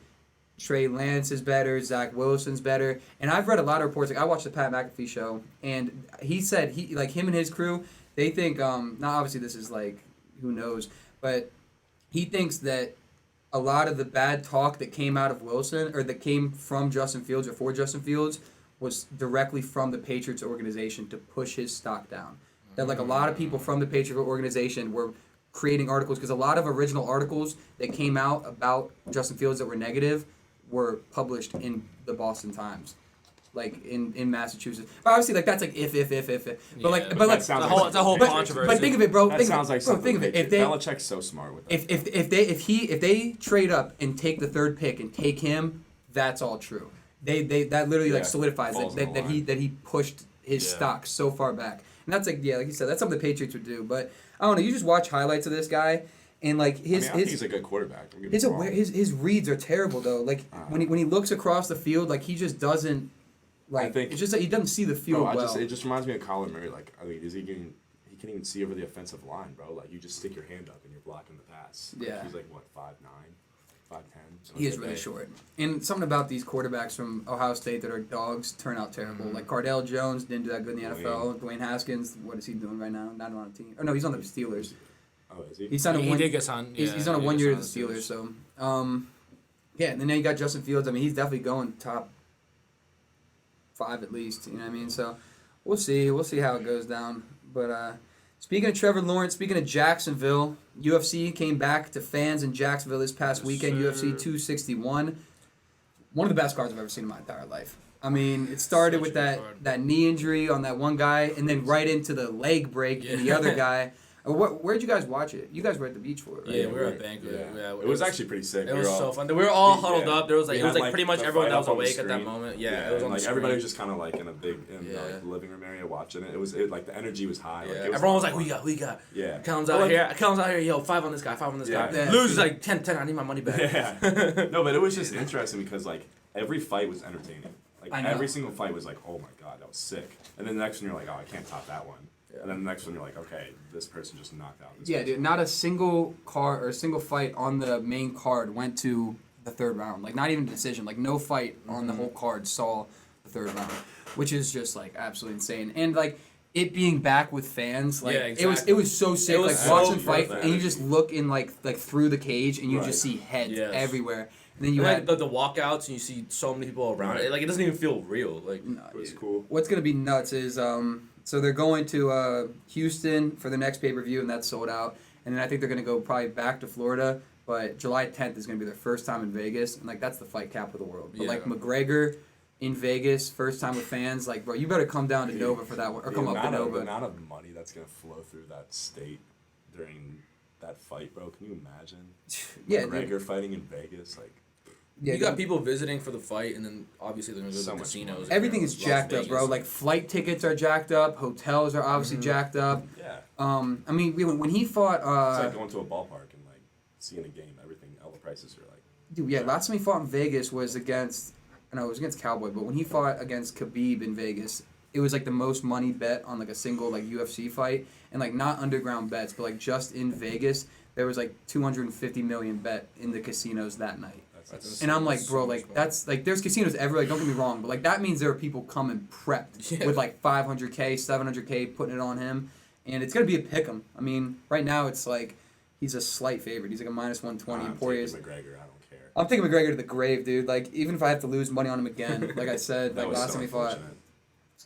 Trey Lance is better, Zach Wilson's better. And I've read a lot of reports. Like I watched the Pat McAfee show, and he said he like him and his crew. They think now obviously this is like who knows, but he thinks that a lot of the bad talk that came out of Wilson or that came from Justin Fields or for Justin Fields was directly from the Patriots organization to push his stock down. that like a lot of people from the Patriot organization were creating articles because a lot of original articles that came out about Justin Fields that were negative were published in the Boston Times. Like in Massachusetts, but obviously like that's like if, but like Yeah, but like that sounds it's a whole but, controversy. but think of it, bro. That think sounds of it, like bro, something. think of it. If they Belichick's so smart with that. if they trade up and take the third pick and take him, that's all true. They that literally like Yeah, solidifies falls that on the line. he pushed his Yeah. stock so far back, and that's like like you said, that's something the Patriots would do. But I don't know. You just watch highlights of this guy, and like I think his he's a good quarterback. Don't get me his wrong. his reads are terrible though. Like when he looks across the field, like he just doesn't. Like think- it's just that he doesn't see the field Bro, well. it just reminds me of Colin Murray. Like, I mean, he can't even see over the offensive line, bro. Like, you just stick your hand up and you're blocking the pass. Like, Yeah. he's like what, 5'9", 5'10". He is really short. And something about these quarterbacks from Ohio State that are dogs turn out terrible. Mm-hmm. Like Cardale Jones didn't do that good in the NFL. Dwayne Haskins, what is he doing right now? Not on a team. Oh no, he's on the Steelers. Oh, is he? He's on a He one. did get signed. He's on a he 1 did year get to the signed Steelers. So, yeah. And then you got Justin Fields. I mean, he's definitely going top 5 at least. You know what I mean? So, we'll see. We'll see how it goes down. But speaking of Trevor Lawrence, speaking of Jacksonville, UFC came back to fans in Jacksonville this past weekend. sir. UFC 261. One of the best cards I've ever seen in my entire life. I mean, it started Such with a good that, card. that knee injury on that one guy, and then right into the leg break in the Yeah. other guy. Where'd you guys watch it? You guys were at the beach for it, right? Yeah, we were at banquet. Yeah. Yeah, It was actually pretty sick. It We was were so all- fun. We were all huddled yeah. up. There was like We it was had, like pretty much the everyone fight that was up on the awake at that screen. moment. Yeah, Yeah, it was and on like the everybody screen. was just kind of like in a big like, living room area watching it. It was like the energy was high. Yeah, Like, it was everyone was a like, lot of we got. Yeah. Comes But, out like- here. Comes out here. Yo, 5 on this guy. 5 on this Yeah. guy. Yeah. Loses like 10. I need my money back. Yeah. No, but it was just interesting because like every fight was entertaining. Like I know. every single fight was like, oh my god, that was sick. And then the next one you're like, oh, I can't top that one. And then the next one you're like, okay, this person just knocked out this Yeah, person. dude. Not a single card or a single fight on the main card went to the third round. Like, not even a decision. Like, no fight on the whole card saw the third round, which is just like absolutely insane. And like it being back with fans, like Yeah, it exactly. was so sick. It was Like so watching worth fight, it. and you just look in like through the cage, and you Right. just see heads Yes. everywhere. And then you You had had the walkouts and you see so many people around it. Like it doesn't even feel real. Like It was cool. What's gonna be nuts is so they're going to Houston for the next pay-per-view, and that's sold out. And then I think they're gonna go probably back to Florida, but July 10th is gonna be their first time in Vegas, and like that's the fight capital of the world. But like Yeah. McGregor in Vegas, first time with fans, like bro, you better come down to Nova for that one, or come up to The Nova. amount of money that's gonna flow through that state during that fight, bro. Can you imagine? Yeah, McGregor dude. fighting in Vegas, like. Yeah, you got dude. people visiting for the fight, and then obviously they're gonna go to So the much casinos. money. Everything is Las jacked up, Vegas. bro. Like flight tickets are jacked up, hotels are obviously jacked up. Yeah. I mean, when he fought, It's like going to a ballpark and like seeing a game. Everything, all the prices are like. dude, yeah, last time he fought in Vegas was against, no, it was against Cowboy, but when he fought against Khabib in Vegas, it was like the most money bet on like a single like UFC fight, and like not underground bets, but like just in Vegas, there was like 250 million bet in the casinos that night. That's insane. And I'm like, So bro, much like money. that's like there's casinos everywhere. Like, don't get me wrong, but like that means there are people coming prepped Yeah. with like 500K, 700K, putting it on him, and it's gonna be a pick'em. I mean, right now it's like he's a slight favorite. He's like a minus 120. I'm Poirier's. taking McGregor. I don't care. I'm taking McGregor to the grave, dude. Like even if I have to lose money on him again, like I said, That like was last so time he fought, unfortunate.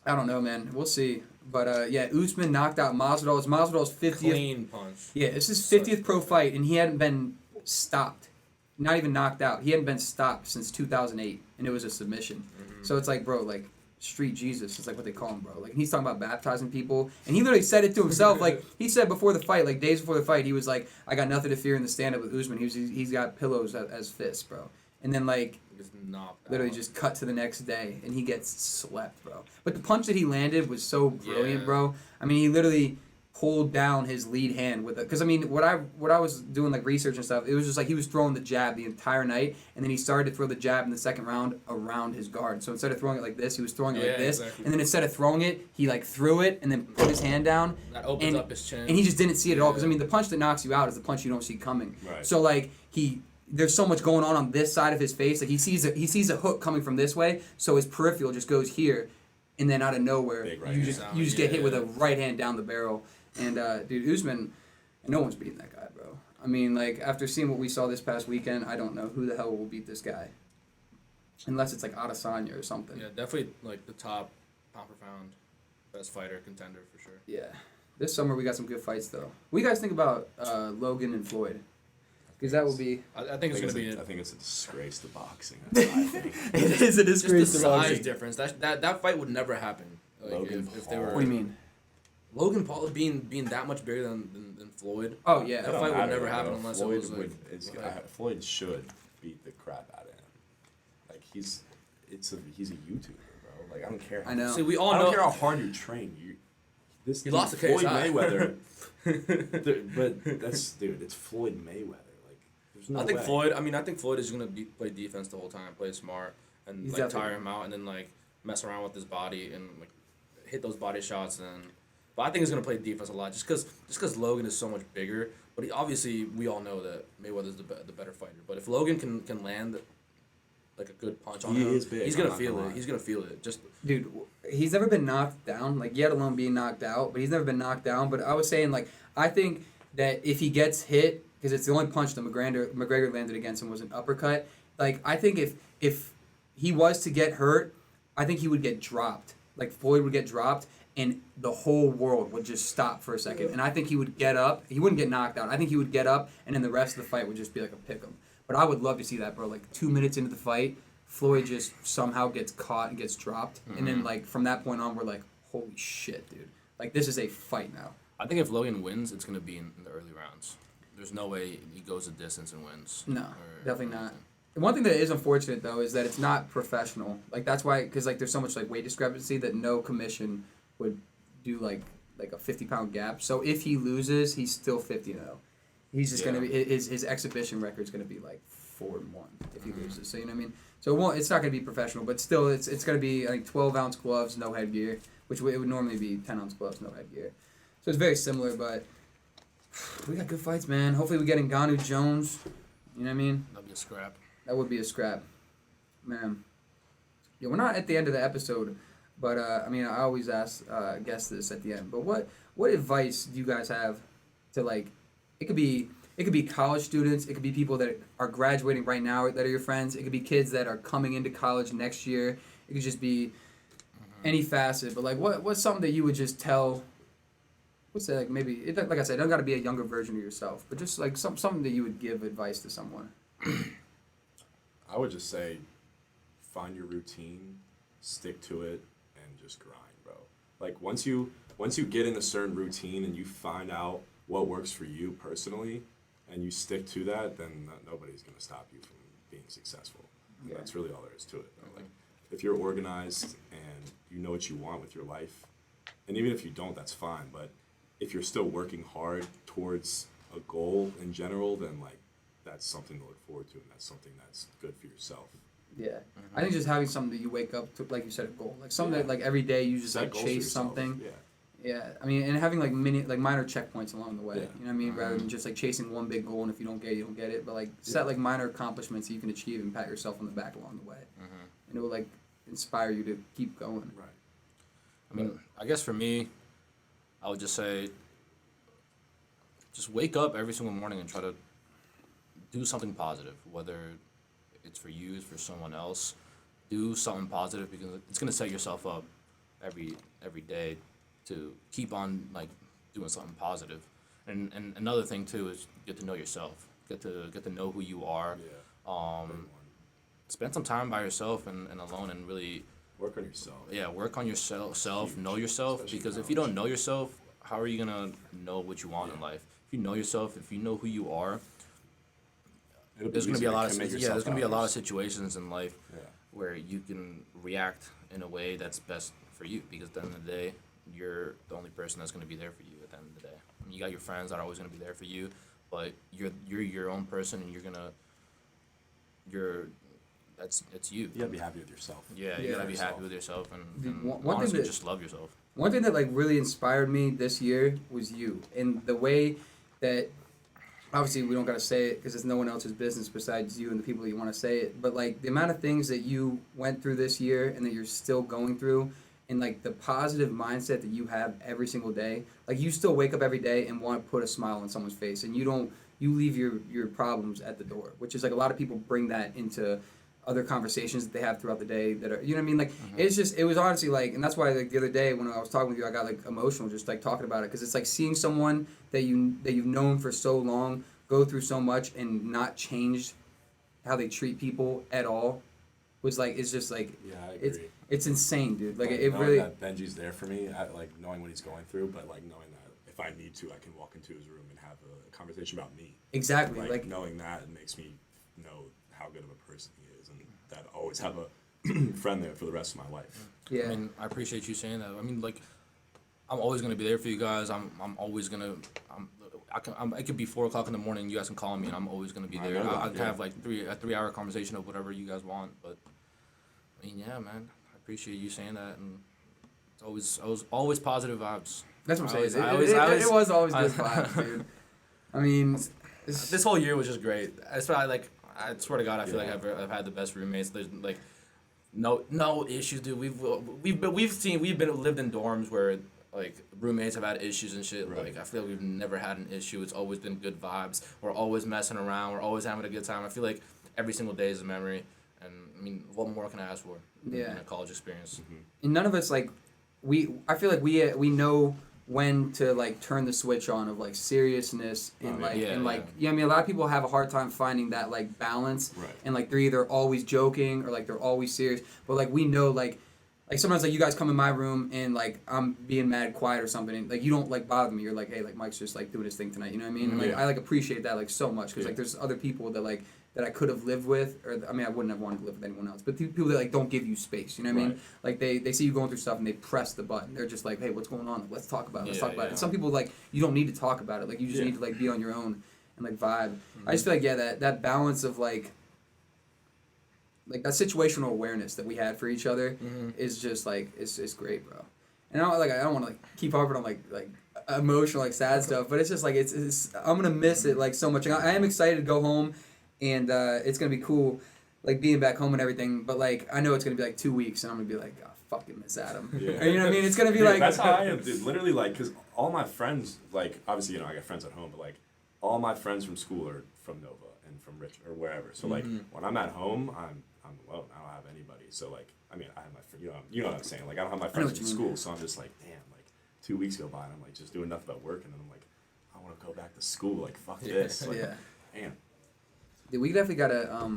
I don't know, man. We'll see. But yeah, Usman knocked out Masvidal. It's Masvidal's 50th. Clean punch. Yeah, it's his Such 50th pro fight, and he hadn't been stopped. Not even knocked out. He hadn't been stopped since 2008, and it was a submission. So it's like, bro, like, street Jesus is like what they call him, bro. Like, he's talking about baptizing people, and he literally said it to himself. Like, he said before the fight, like, days before the fight, he was like, I got nothing to fear in the stand-up with Usman. He's got pillows as fists, bro. And then, like, Just knocked literally out. just cut to the next day, and he gets slept, bro. But the punch that he landed was so brilliant, Yeah. bro. I mean, he literally pulled down his lead hand with it. Because I mean, what I was doing like research and stuff, it was just like he was throwing the jab the entire night, and then he started to throw the jab in the second round around his guard. So instead of throwing it like this, he was throwing it like Yeah, this, exactly. and then instead of throwing it, he like threw it and then put his hand down. That opens and, up his chin. And he just didn't see it at all. Because I Yeah. mean, the punch that knocks you out is the punch you don't see coming. Right. So like there's so much going on this side of his face. Like he sees a hook coming from this way, so his peripheral just goes here, and then out of nowhere, Big right you hand. just get hit with Yeah. a right hand down the barrel. And dude, Usman, no one's beating that guy, bro. I mean, like after seeing what we saw this past weekend, I don't know who the hell will beat this guy, unless it's like Adesanya or something. Yeah, definitely like the top pound for pound best fighter contender for sure. Yeah. This summer we got some good fights though. What do you guys think about Logan and Floyd? Because that will be. I think it's gonna be. I think it's a disgrace to boxing. That's what I think. It is a Just the disgrace to size boxing. difference. That fight would never happen. Like, Logan if they Paul. were. What do you mean? Logan Paul being that much bigger than Floyd. Oh yeah. That fight would never happen unless Floyd it was like. Floyd should beat the crap out of him. Like he's a YouTuber, bro. Like I don't care. I know. See, we all I know. don't care how hard you train. He lost to Floyd KSI. Mayweather. But it's Floyd Mayweather. Like there's no I think way. Floyd. I think Floyd is gonna play defense the whole time, play smart, and He's like definitely- tire him out, and then like mess around with his body and like hit those body shots. But I think he's gonna play defense a lot, just because Logan is so much bigger. But obviously we all know that Mayweather's the better fighter. But if Logan can land like a good punch on He him, is big, he's I'm gonna not feel gonna it. lie. He's gonna feel it. Just Dude, he's never been knocked down, like, yet alone being knocked out, but he's never been knocked down. But I was saying, like, I think that if he gets hit, because it's the only punch that McGregor landed against him was an uppercut, like, I think if he was to get hurt, I think he would get dropped. Like, Floyd would get dropped, and the whole world would just stop for a second. And I think he would get up. He wouldn't get knocked out. I think he would get up, and then the rest of the fight would just be like a pick'em. But I would love to see that, bro. Like, 2 minutes into the fight, Floyd just somehow gets caught and gets dropped. And then, like, from that point on, we're like, holy shit, dude. Like, this is a fight now. I think if Logan wins, it's gonna be in the early rounds. There's no way he goes the distance and wins. No, Or definitely not. anything. One thing that is unfortunate, though, is that it's not professional. Like, that's why, because, like, there's so much, like, weight discrepancy that no commission would do, like a 50-pound gap. So if he loses, he's still 50-0. He's just going to be, his exhibition record's going to be, like, 4-1 if he loses. So, you know what I mean? So it's not going to be professional, but still, it's going to be, like, 12-ounce gloves, no headgear, which it would normally be 10-ounce gloves, no headgear. So it's very similar, but we got good fights, man. Hopefully we get Ngannou Jones. You know what I mean? That'll be a scrap. That would be a scrap. Man. Yeah, we're not at the end of the episode, but, I mean, I always ask guests this at the end, but what advice do you guys have to, like, it could be college students, it could be people that are graduating right now that are your friends, it could be kids that are coming into college next year, it could just be any facet, but, like, what's something that you would just tell, what's that, like, maybe, like I said, it don't got to be a younger version of yourself, but just, like, something that you would give advice to someone. I would just say, find your routine, stick to it, and just grind, bro. Like once you get in a certain routine and you find out what works for you personally, and you stick to that, then nobody's gonna stop you from being successful. And Yeah. that's really all there is to it. Bro. Like if you're organized and you know what you want with your life, and even if you don't, that's fine. But if you're still working hard towards a goal in general, then like that's something to look forward to, and that's something that's good for yourself. Yeah. I think just having something that you wake up to, like you said, a goal. Like something that, like, every day you just, Set like, goals for chase yourself. something. Yeah. Yeah. I mean, and having, like, minor checkpoints along the way. Yeah. You know what I mean? Rather than just, like, chasing one big goal, and if you don't get it, you don't get it. But, like, set, like, minor accomplishments that you can achieve and pat yourself on the back along the way. And it will, like, inspire you to keep going. Right. I mean, I guess for me, I would just say, just wake up every single morning and try to do something positive, whether it's for you, it's for someone else. Do something positive because it's gonna set yourself up every day to keep on like doing something positive. And another thing too is get to know yourself. Get to know who you are. Yeah. Big one. Spend some time by yourself and alone and really Work on yourself. yeah, work on yourself, Huge, know yourself, especially because if college. you don't know yourself, how are you gonna know what you want in life? If you know yourself, if you know who you are, It'll there's gonna be easier a lot to of commit there's yourself gonna be a to lot of others. situations in life Yeah. where you can react in a way that's best for you, because at the end of the day, you're the only person that's gonna be there for you at the end of the day. I mean, you got your friends that are always gonna be there for you, but you're your own person, and it's you. You gotta be happy with yourself. Yeah, you Yeah. gotta be happy with yourself and, Dude, and one thing honestly that- just love yourself. One thing that, like, really inspired me this year was you. And the way that, obviously we don't got to say it because it's no one else's business besides you and the people you want to say it. But, like, the amount of things that you went through this year and that you're still going through, and, like, the positive mindset that you have every single day. Like, you still wake up every day and want to put a smile on someone's face. And you leave your problems at the door, which is, like, a lot of people bring that into other conversations that they have throughout the day that are, you know what I mean? Like, it was honestly like, and that's why like the other day when I was talking with you, I got like emotional just like talking about it, because it's like seeing someone that you've known for so long go through so much and not change how they treat people at all was like, it's just like, Yeah, I agree. it's insane, dude. Like, Like, it knowing really, that Benji's there for me, like knowing what he's going through, but like knowing that if I need to, I can walk into his room and have a conversation about me. exactly. Like knowing that makes me know how good of a person he is, and that I always have a friend there for the rest of my life. yeah. I mean, I appreciate you saying that. I mean, like, I'm always gonna be there for you guys. I'm always gonna. It could be 4 o'clock in the morning. You guys can call me, and I'm always gonna be I there. know that, I can yeah. have like a 3-hour conversation of whatever you guys want. But I mean, yeah, man, I appreciate you saying that, and it's always positive vibes. That's what I'm saying. I always- It was always good vibes, dude. I mean, This whole year was just great. It's probably like, I swear to God, I feel like I've had the best roommates. There's like no issues, dude. We've lived in dorms where like roommates have had issues and shit. Right. Like I feel like we've never had an issue. It's always been good vibes. We're always messing around. We're always having a good time. I feel like every single day is a memory. And I mean, what more can I ask for? Yeah. In a college experience. and none of us like I feel like we know when to like turn the switch on of like seriousness and like yeah, and like yeah. yeah, I mean a lot of people have a hard time finding that like balance Right. and like they're either always joking or like they're always serious, but like we know like sometimes like you guys come in my room and like I'm being mad quiet or something and like you don't like bother me, you're like, hey, like Mike's just like doing his thing tonight, you know what I mean? And like Yeah. I like appreciate that like so much because Yeah. like there's other people that like that I could have lived with, or I mean I wouldn't have wanted to live with anyone else, but the people that like don't give you space, you know what I mean? Right. Like they see you going through stuff and they press the button. They're just like, hey, what's going on? Let's talk about it. Let's Yeah, talk about it. yeah. And some people like you don't need to talk about it. Like you just Yeah. need to like be on your own and like vibe. I just feel like that balance of like that situational awareness that we had for each other is just like it's great, bro. And I don't want to like keep harping on like emotional like sad stuff, but it's just like it's I'm gonna miss it like so much. And I am excited to go home, and it's gonna be cool, like being back home and everything. But like I know it's gonna be like 2 weeks, and I'm gonna be like, oh, fucking miss Adam. Yeah. Or, you know what I mean? It's gonna be Dude, like that's how I am, dude. Literally, like, because all my friends, like, obviously, I got friends at home, but like, all my friends from school are from Nova and from Richmond or wherever. So like, when I'm at home, I'm alone. I don't have anybody. So like, I mean, I have my you know what I'm saying. Like, I don't have my friends what from you mean. school, so I'm just like, damn. Like, 2 weeks go by, and I'm like just doing nothing but working, and I'm like, I want to go back to school. Like, fuck this. Like, yeah. damn. Dude, we definitely gotta. I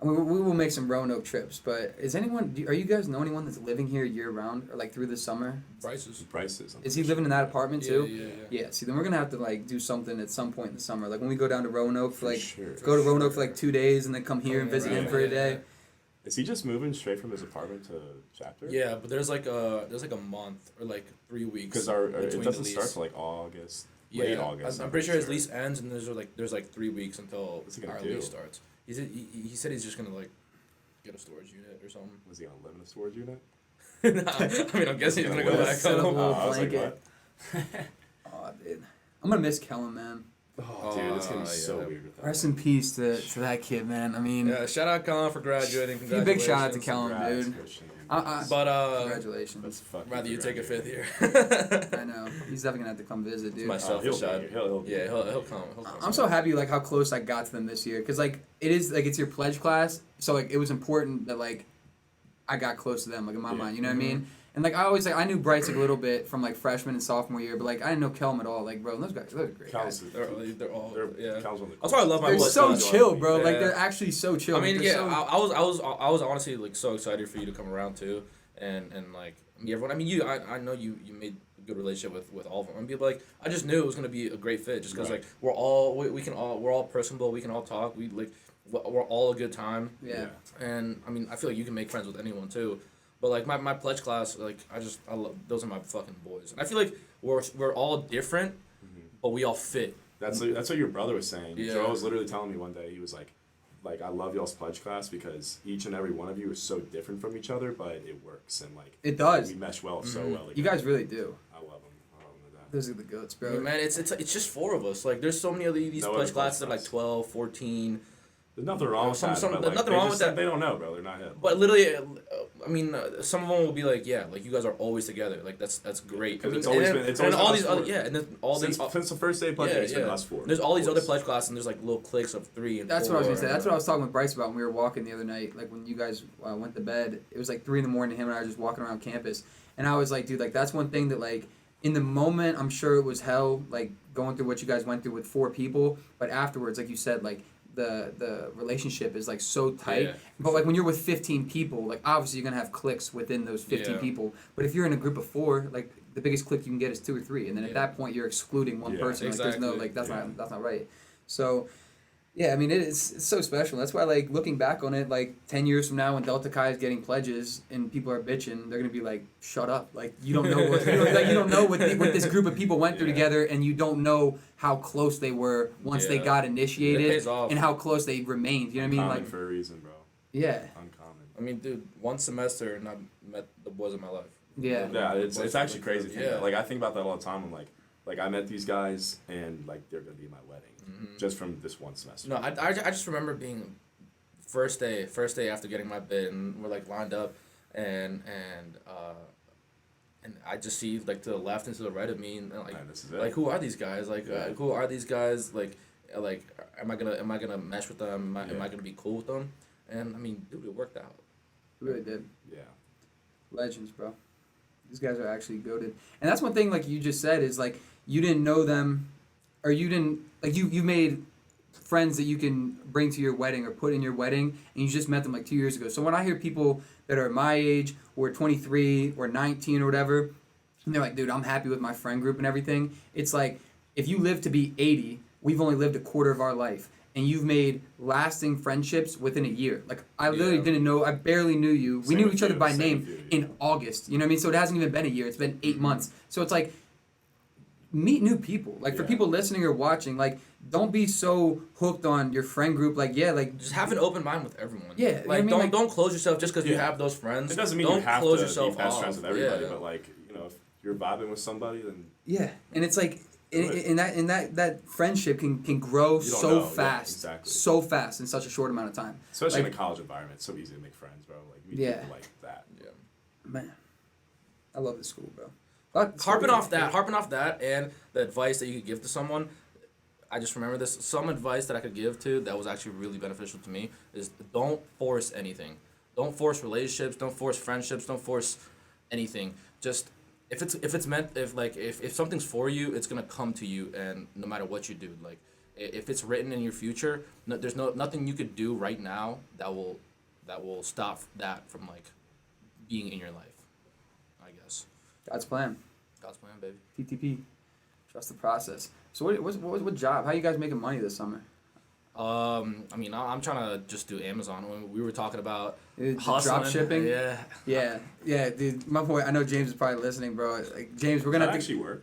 mean, we will make some Roanoke trips, but are you guys know anyone that's living here year round or like through the summer? Prices. Prices. Is he living in that apartment too? Yeah. Yeah, see, then we're gonna have to like do something at some point in the summer. Like when we go down to Roanoke for like sure. go to Roanoke for like 2 days and then come here and visit him right, for a yeah, day. yeah. Is he just moving straight from his apartment to Chapter? Yeah, but there's like a month or like 3 weeks. Because it between doesn't the start lease. till like August. Yeah, Late August. I'm pretty sure his lease ends, and there's like 3 weeks until What's he gonna our do? lease starts. He said he's just gonna like get a storage unit or something. Was he gonna live in a storage unit? Nah, I mean, I'm guessing he's gonna go back Set up a home. little I was like, blanket. Oh, dude, I'm gonna miss Kellen, man. Oh, dude, it's gonna be so yeah. weird with that. Rest in peace to that kid, man. I mean, Yeah, shout out Colin for graduating. big shout out to Congratulations. Kellen, Congrats, dude. Christian. But Congratulations. That's fucking rather you take a fifth congratulations. year. I know. He's definitely gonna have to come visit, dude. My selfish He'll side. be here. He'll Yeah, he'll come. I'm so happy like how close I got to them this year, cause like it is like it's your pledge class, so like it was important that like I got close to them like in my mind, you know what I mean? And like I always like I knew Bryce like a little bit from like freshman and sophomore year, but like I didn't know Kelm at all. Like bro, those are great guys. They're all yeah. Cal's one of the That's why I love my They're pledge so class. chill, bro. Like Yeah. they're actually so chill. I mean, They're yeah, so- I was honestly like so excited for you to come around too, and like everyone. I mean, I know you made a good relationship with all of them. I mean, like I just knew it was gonna be a great fit, just because Right. like we're all personable. We can all talk. We're all a good time. yeah. And I mean, I feel like you can make friends with anyone too. But like my pledge class, like I love those are my fucking boys. And I feel like we're all different, but we all fit. That's what your brother was saying. Yeah. Joe was literally telling me one day, he was like I love y'all's pledge class because each and every one of you is so different from each other, but it works and like It does. We mesh well so well. You guys really do. I love them. I love them to death. Those are the goats, I bro. mean, man, it's just 4 of us. Like there's so many of these No other pledge classes that are pledge like 12, 14. There's nothing wrong with that. Some- But like, nothing they wrong just with said that. They don't know, bro. They're not hip. But literally, I mean, some of them will be like, yeah, like you guys are always together. Like that's great. I Because mean, it's always and, been, it's and always all been these us other, four. yeah, and then all these. Since the first day of pledging, it's been us four. There's all these other Always. pledge classes, and there's like little cliques of 3 and That's 4. what I was gonna say. That's what I was talking with Bryce about when we were walking the other night. Like when you guys went to bed, it was like 3 in the morning. Him and I were just walking around campus, and I was like, dude, like that's one thing that like in the moment, I'm sure it was hell, like going through what you guys went through with 4 people. But afterwards, like you said, like the relationship is like so tight. Yeah. But like when you're with 15 people, like obviously you're gonna have cliques within those 15 Yeah. people. But if you're in a group of 4, like the biggest clique you can get is 2 or 3, and then at Yeah. that point you're excluding one Yeah, person. Like there's no exactly. like that's Yeah. not right. So. Yeah, I mean it's so special. That's why like looking back on it, like 10 years from now when Delta Chi is getting pledges and people are bitching, they're gonna be like, "Shut up! Like you don't know what you don't know what this group of people went through Yeah. together, and you don't know how close they were once they Yeah. got It initiated, pays off. and how close they remained." You know what I mean? Uncommon Like for a reason, bro. yeah, Uncommon. I mean, dude, one semester and I met the boys of my life. Yeah. Yeah, it's actually crazy. To think Yeah. about. Like I think about that all the time. I'm like I met these guys and like they're gonna be my wedding just from this one semester. No, I just remember being first day after getting my bid, and we're like lined up, and I just see like to the left and to the right of me, and like Man, this is it. like who are these guys? Like Yeah. who are these guys? Like am I gonna mesh with them? Am I gonna be cool with them? And I mean, dude, it worked out. it really did. Yeah. Legends, bro. These guys are actually goated. And that's one thing, like you just said, is like you didn't know them, or you didn't like you made friends that you can bring to your wedding or put in your wedding, and you just met them like 2 years ago. So when I hear people that are my age or 23 or 19 or whatever, and they're like, dude, I'm happy with my friend group and everything. It's like if you live to be 80, we've only lived a quarter of our life. And you've made lasting friendships within a year. Like I literally Yeah. didn't know. I barely knew you. We Same knew with each other you, by same name with you, in yeah. August. You know what I mean? So it hasn't even been a year. It's been 8 months. So it's like meet new people. Like for Yeah. people listening or watching, like don't be so hooked on your friend group. Like yeah, like Just have an open mind with everyone. Yeah, you know what I like mean? Like- don't close yourself just because you Yeah. have those friends. It doesn't mean don't you have close to yourself be best off. friends with everybody, Yeah. but like if you're vibing with somebody, then yeah, and it's like. Good. And that friendship can grow You don't so know. Yeah, fast, exactly. so fast in such a short amount of time. especially Like- in a college environment, it's so easy to make friends, bro. Like meet Yeah. people like that. Yeah. Man, I love this school, bro. Harping off that, and the advice that you could give to someone, I just remember this. Some advice that I could give to that was actually really beneficial to me is don't force anything. Don't force relationships. Don't force friendships. Don't force anything. Just if it's meant if something's for you, it's gonna come to you, and no matter what you do, like if it's written in your future, there's nothing you could do right now that will stop that from like being in your life. I guess. God's plan. God's plan, baby. TTP. Trust the process. So what job? How you guys making money this summer? I mean, I'm trying to just do Amazon. When we were talking about The hustling, drop shipping? yeah, Yeah, dude. My boy, I know James is probably listening, bro. Like James, we're Does gonna that have to actually work?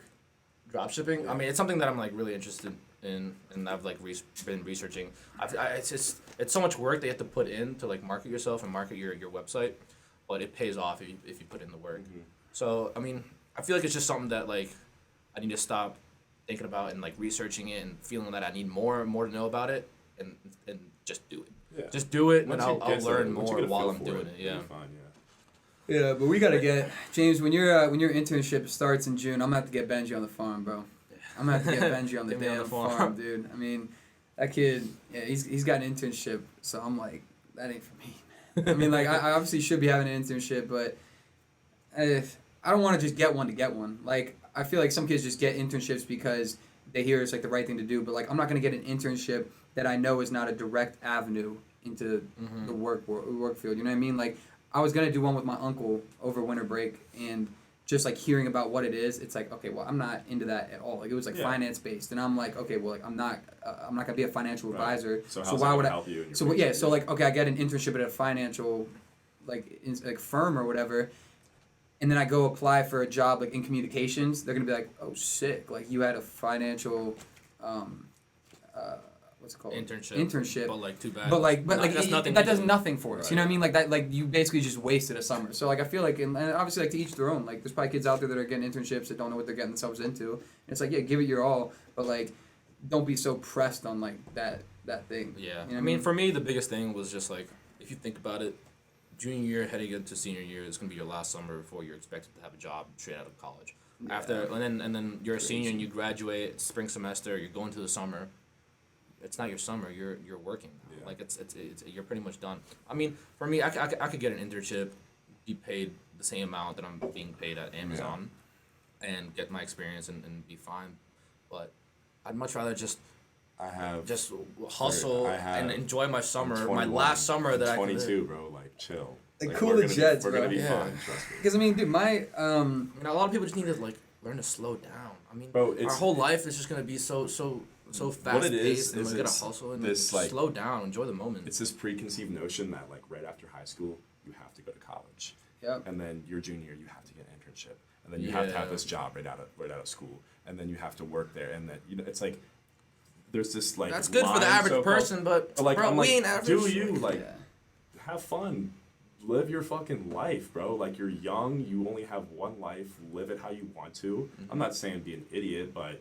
drop shipping. I mean, it's something that I'm like really interested in, and I've like been researching. It's so much work that you have to put in to like market yourself and market your website, but it pays off if you put in the work. Mm-hmm. So I mean, I feel like it's just something that like I need to stop thinking about and like researching it and feeling that I need more to know about it, and just do it. Yeah. Just do it, Once and you I'll get learn once you more get a while feel I'm for doing it. you'll Yeah. be fine, yeah. Yeah, but we gotta get James when your internship starts in June. I'm gonna have to get Benji on the farm, bro. I'm gonna have to get Benji on the Get me on damn the farm. farm, dude. I mean, that kid, yeah, he's got an internship, so I'm like, that ain't for me. Man. I mean, like I obviously should be having an internship, but I don't want to just get one to get one. Like I feel like some kids just get internships because they hear it's like the right thing to do, but like I'm not gonna get an internship that I know is not a direct avenue into the work field. You know what I mean? Like I was gonna do one with my uncle over winter break, and just like hearing about what it is, it's like okay, well I'm not into that at all. Like it was like Yeah. finance based, and I'm like okay, well like I'm not gonna be a financial Right. advisor. So how's why that gonna would I? help you in your So break? yeah, so like okay, I get an internship at a financial like firm or whatever. And then I go apply for a job like in communications. They're gonna be like, "Oh, sick! Like you had a financial, what's it called? Internship. But like too bad. But That's nothing. that you does do. nothing for us. You know what I mean? Like that, like you basically just wasted a summer. So like I feel like, and obviously like to each their own. Like there's probably kids out there that are getting internships that don't know what they're getting themselves into. And it's like yeah, give it your all, but like don't be so pressed on like that thing. Yeah. You know what I mean, for me, the biggest thing was just like if you think about it, junior year heading into senior year is gonna be your last summer before you're expected to have a job straight out of college. Yeah. After and then you're a senior and you graduate spring semester. You're going to the summer. It's not your summer. You're working now. Yeah. Like it's you're pretty much done. I mean, for me, I could get an internship, be paid the same amount that I'm being paid at Amazon, and get my experience and be fine. But I'd much rather just hustle and enjoy my summer, my last summer that I can 22, bro. Like, chill. Like, cool the jets, We're bro. gonna be Yeah. fine. Trust me. Because I mean, dude, my I mean, a lot of people just need to like learn to slow down. I mean, Bro, our it's- whole life is just gonna be so fast it is paced, and we gotta it's hustle and this, like, like- slow down, enjoy the moment. It's this preconceived notion that like right after high school you have to go to college, Yep. and then your junior year you have to get an internship, and then you have to have Yeah. this job right out of school, and then you have to work there, and then it's like there's this like That's good for the line, average so-called- person, but like bro, I'm we like, ain't average. do you like Yeah. have fun, live your fucking life, bro. Like you're young, you only have one life, live it how you want to. I'm not saying be an idiot, but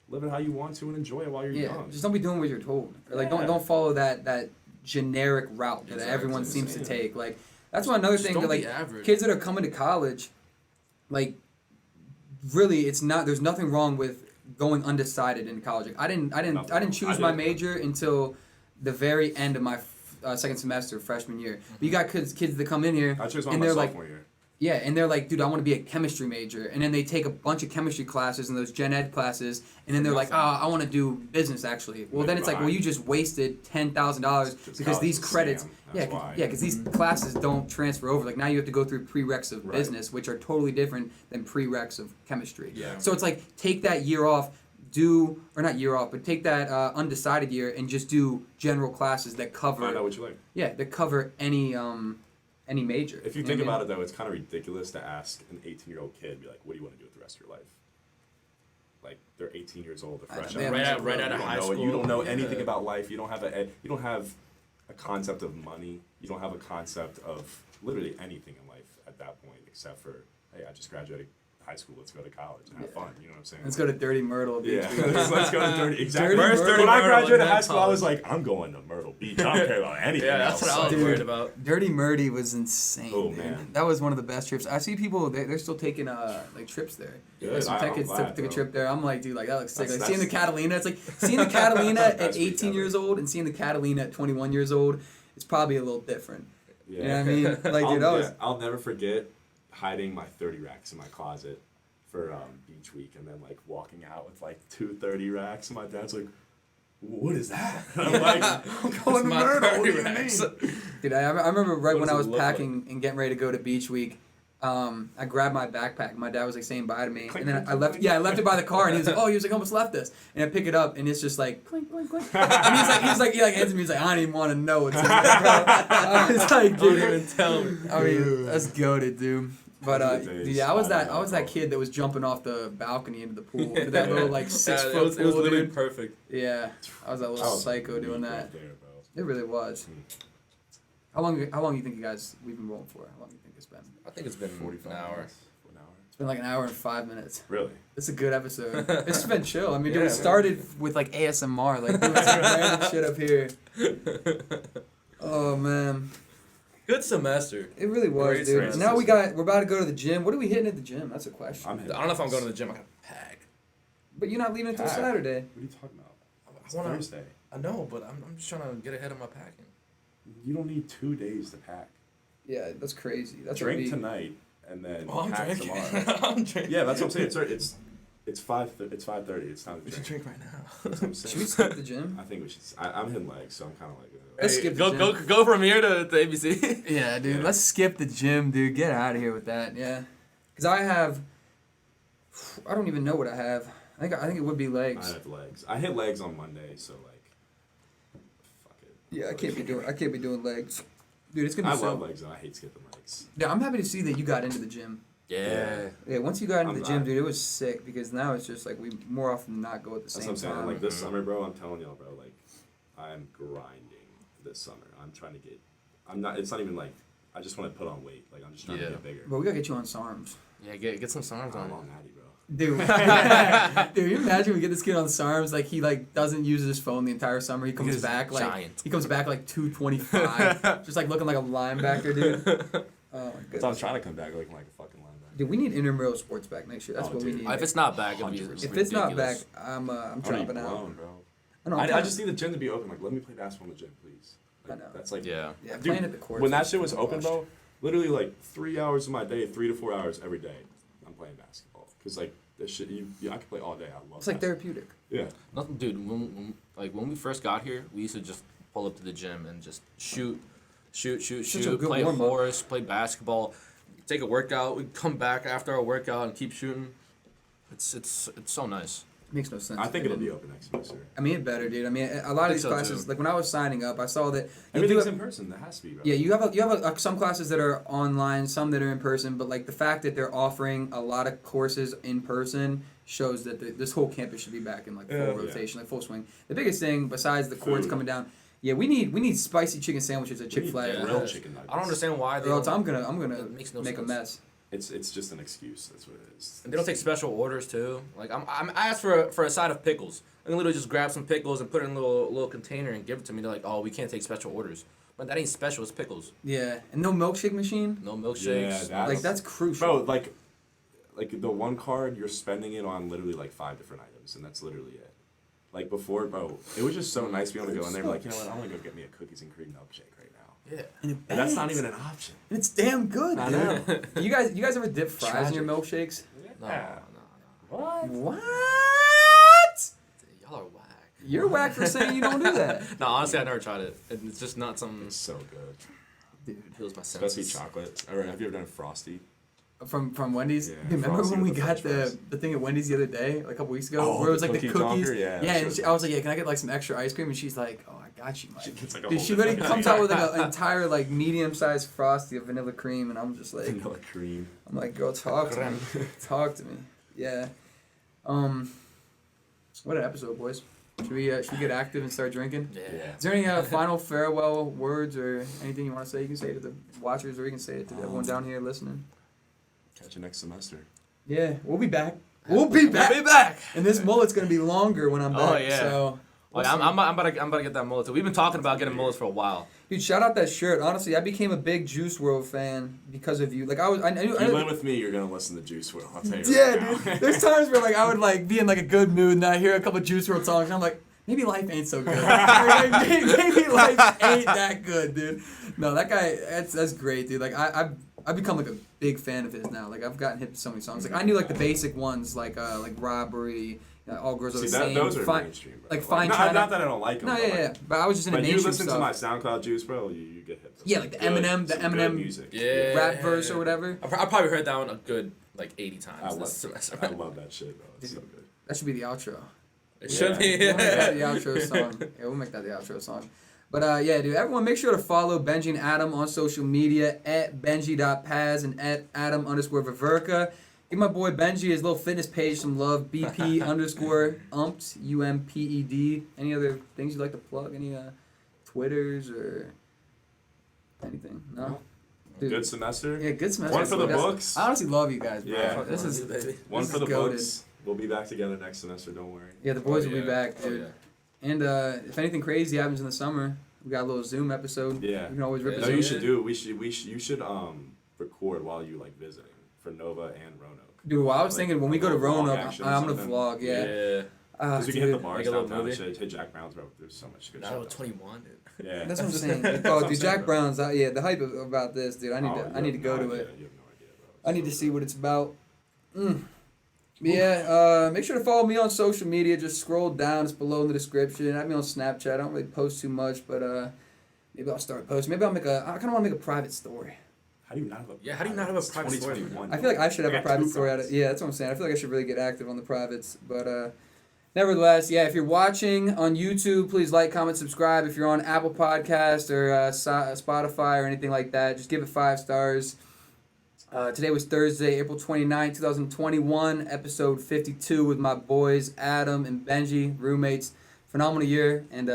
live it how you want to and enjoy it while you're Yeah, young. just don't be doing what you're told. Or like Yeah. don't follow that generic route that Exactly. everyone seems to Yeah. take. Like that's one another Just thing don't that be like average. kids that are coming to college, like really it's not there's nothing wrong with going undecided in college. Like, I didn't Nothing. choose I my didn't. major until the very end of my second semester freshman year. But you got kids that come in here I chose mine and my they're like sophomore year. yeah, and they're like, dude, I want to be a chemistry major. And then they take a bunch of chemistry classes and those gen ed classes, and then they're like, oh, I want to do business actually. Well, then it's like, well, you just wasted $10,000 because college these is a credits, scam. yeah, That's why. because these classes don't transfer over. Like now you have to go through prereqs of Right. business, which are totally different than prereqs of chemistry. Yeah. So it's like take that year off, but take that undecided year and just do general classes that cover. Find out what you like. Yeah, that cover any major. If you know think what I about mean? it, though, it's kind of ridiculous to ask an 18-year-old kid, be like, what do you want to do with the rest of your life? Like, they're 18 years old, they're I know, fresh they out have of right school, out of you don't high know it, school. You don't know Yeah. anything about life. You don't have a concept of money. You don't have a concept of literally anything in life at that point, except for, hey, I just graduated high school. Let's go to college and have fun. You know what I'm saying? Let's go to Dirty Myrtle Beach. Yeah, let's go to Dirty. Exactly. Dirty First, Myrtle. when I Myrtle graduated and high then school, I was college. like, I'm going to Myrtle Beach. I don't care about anything Yeah, that's else. what I was Dude. worried about. Dirty Murdy was insane. Oh, dude. man. That was one of the best trips. I see people they're still taking like trips there. Good. Like, some tech I'm kids glad, took a bro. trip there. I'm like, dude, like that looks sick. That's- Like seeing the that's- Catalina, it's like seeing the Catalina at Best week 18 ever. years old and seeing the Catalina at 21 years old. It's probably a little different. Yeah. You know what I mean? Like, dude, I'll never forget hiding my 30 racks in my closet for beach week, and then like walking out with like 2 30 racks, and my dad's like, "What is that?" And I'm like, "I'm going to my Myrtle. What do 30 you racks. mean?" Dude, I remember right What when does I it was look packing and getting ready to go to beach week. I grabbed my backpack. My dad was like saying bye to me, Clink, and then clink, I left. clink. Yeah, I left it by the car, and he was like, "Oh, he was like almost left us." And I pick it up, and it's just like clink, clink, clink. And he like hands me. He's like, "I don't even want to know what's in there, bro." I was like, Don't dude. even tell me. I mean, that's goated, dude. But Those are the days. yeah, I was I that know. kid that was jumping off the balcony into the pool, into that little like 6 Yeah, foot it was pool, literally dude. perfect. Yeah, I was that I little was psycho doing weak that. right there, bro. It really was. How long you think you guys we've been rolling for? How long do you think it's been? I think it's been 45 an hour. minutes. An hour. It's been like an hour and 5 minutes. Really? It's a good episode. It's just been chill. I mean, dude, Yeah, we man. started with like ASMR, like doing some random shit up here. Oh man, Good semester. it really was, Great dude. semester. Now we're about to go to the gym. What are we hitting at the gym? That's a question. I don't know if I'm going to the gym. I got to pack. But you're not leaving until Pack. Saturday. What are you talking about? It's I wanna- Thursday. I know, but I'm just trying to get ahead of my packing. You don't need 2 days to pack. Yeah, that's crazy. That's Drink what we, tonight and then Oh, I'm pack drinking. tomorrow. I'm drinking. Yeah, that's what I'm saying. It's 5:30. It's time to We should drink. drink right now. That's what I'm Should we saying. skip the gym? I think we should. I'm hitting legs, so I'm kind of like. Let's Hey, skip the go gym. go from here to ABC. Yeah, dude. Yeah. Let's skip the gym, dude. Get out of here with that. Yeah, because I don't even know what I have. I think it would be I legs. have legs. I hit legs on Monday, so like. Fuck it. Yeah, I can't be doing legs. Dude, it's gonna I be so. love legs, and I hate skipping legs. Yeah, I'm happy to see that you got into the gym. Yeah. Yeah, once you got into I'm the gym, not. dude, it was sick because now it's just like we more often than not go at the That's same what I'm saying. time. Like this summer, bro. I'm telling y'all, bro. Like, I'm grinding this summer. I'm trying to get. I'm not. It's not even like. I just want to put on weight. Like I'm just trying Yeah. to get bigger. But we gotta get you on SARMs. Yeah, get some songs I'm on on it. natty, bro. Dude, dude, you imagine we get this kid on SARMs, like he like doesn't use his phone the entire summer. He comes He's back like giant. he comes back like 225, just like looking like a linebacker, dude. Oh my So I'm goodness. trying to come back looking like a fucking linebacker. Dude, we need intramural sports back next year. That's Oh, what we dude. need. If it's not back, it'll be 100%. If it's not back, ridiculous. I'm I'm dropping out. blown, bro. I know. I just need the gym to be open. Like, let me play basketball in the gym, please. Like, I know. That's like, Yeah. Yeah, dude, playing at the court. when that shit was open, bro, literally like 3 hours of my day, 3 to 4 hours every day, I'm playing basketball. Cause like this shit, I could play all day. I love. It's like basketball. therapeutic. Yeah. Nothing, dude. When we first got here, we used to just pull up to the gym and just shoot, Such a good play warm-up. horse, play basketball, take a workout. We'd come back after our workout and keep shooting. It's so nice. Makes no sense. I think it'll be open next semester. I mean, it better, dude. I mean, a lot of these so, classes, too. like when I was signing up, I saw that you do Everything's have- in person. That has to be, bro. Yeah, you have some classes that are online, some that are in person, but like the fact that they're offering a lot of courses in person shows that this whole campus should be back in like full Yeah. rotation, like full swing. The biggest thing besides the courts Food. coming down, yeah, we need spicy chicken sandwiches at We need Chick-fil-A. Yeah. grilled chicken nuggets. I don't understand why they Or else don't, I'm gonna It makes no make a sense. mess. It's just an excuse. That's what it is. and they don't take special orders too. Like I asked for a side of pickles. I can literally just grab some pickles and put it in a little container and give it to me. They're like, oh, we can't take special orders. But that ain't special. It's pickles. Yeah, and no milkshake machine. No milkshakes. Yeah, Like that's crucial. Bro, like the one card, you're spending it on literally like 5 different items, and that's literally it. Like before, bro, it was just so nice being able to go in there and be like, you know what, I'm gonna go get me a cookies and cream milkshake right now. Yeah. And And that's not even an option. It's damn good, I dude. know. You guys ever dip fries in your milkshakes? No. What? What? Y'all are whack. You're whack for saying you don't do that. No, honestly, I never tried it. It's just not something It's so good. Dude. heals my Especially senses. chocolate. Or have you ever done Frosty? From Wendy's. Yeah, Dude, remember Frosty when we with the got French fries. the thing at Wendy's the other day, like a couple weeks ago, Oh, where it was the like the cookie cookies? donker? Yeah, and sure. I was like, yeah, can I get like some extra ice cream? And she's like, oh, I got you, Mike. It's like a Dude, whole she literally different comes out with like an entire like medium-sized Frosty of vanilla cream, and I'm just like, vanilla cream. I'm like, girl, talk to me, talk to me. Yeah. What an episode, boys. Should we get active and start drinking? Yeah. Is there any final farewell words or anything you want to say? You can say it to the watchers, or you can say it to everyone down here listening. Catch you next semester. Yeah, we'll be back. We'll be back. And this mullet's gonna be longer when I'm back. Oh, yeah. So, Like, I'm about to get that mullet too. We've been talking about getting mullets for a while. dude, shout out that shirt. Honestly, I became a big Juice WRLD fan because of you. Like I knew. If you live with me, you're gonna listen to Juice WRLD. I'll tell you. Yeah, right now. dude. There's times where like I would like be in like a good mood and I hear a couple Juice WRLD songs and I'm like, maybe life ain't so good. Like, maybe life ain't that good, dude. No, that guy, that's great, dude. Like I've become like a big fan of his now. Like I've gotten hip to so many songs. Like I knew like the basic ones, like Robbery, All Girls Are the See, Same. those are Fine- mainstream, bro. like Fine not, China. not that I don't like them. No, but, yeah, yeah. But I was just into When you mainstream listen stuff. to my SoundCloud Juice, bro, you get hit. Yeah, like the Eminem- the some good Eminem- music. Yeah. rap verse or whatever. I probably heard that one a good like 80 times I this love, semester. I love that shit, bro. It's so good. That should be the outro. It should be. We'll make that the outro song. Yeah, we'll make that the outro song. But yeah, dude, everyone make sure to follow Benji and Adam on social media at benji.paz and at Adam_Veverka. Give my boy Benji his little fitness page some love. BP_UMPED, UMPED. Any other things you'd like to plug? Any Twitters or anything? No? Dude. Good semester. Yeah, good semester. One for the That's- books. I honestly love you guys, bro. Yeah. This is One this for the is goated. books. We'll be back together next semester. Don't worry. Yeah, the boys Oh, will be yeah. back, Oh, dude. yeah. And if anything crazy happens in the summer, we got a little Zoom episode. Yeah. You can always rip Yeah, a No, Zoom. you should do. You should record while you like visiting for Nova and Roanoke. Dude, well, I was Like, thinking when we go to vlog Roanoke, action or I'm gonna something. vlog. Yeah. Yeah. Because we can hit the Dude. bars Make a little downtown and movie. shit. Hit Jack Brown's, bro. There's so much good Now shit. I'm down 21, dude. there. Yeah. That's what I'm saying. That's Oh, what I'm dude, saying, Jack bro. Brown's. Yeah, the hype about this, dude. I need Oh, to. you I need to have go no to idea. it. You have no idea, bro. I need to see what it's about. But yeah, make sure to follow me on social media. Just scroll down; it's below in the description. Add me on Snapchat. I don't really post too much, but maybe I'll start posting. Maybe I'll make a. I kind of want to make a private story. How do you not have a? Yeah, how do you not have a It's private story? 2021. I feel like I should have I a got private two story out of. privates. Yeah, that's what I'm saying. I feel like I should really get active on the privates, but nevertheless, yeah. If you're watching on YouTube, please like, comment, subscribe. If you're on Apple Podcast or Spotify or anything like that, just give it 5 stars. Today was Thursday, April 29, 2021, episode 52 with my boys Adam and Benji, roommates. Phenomenal year, and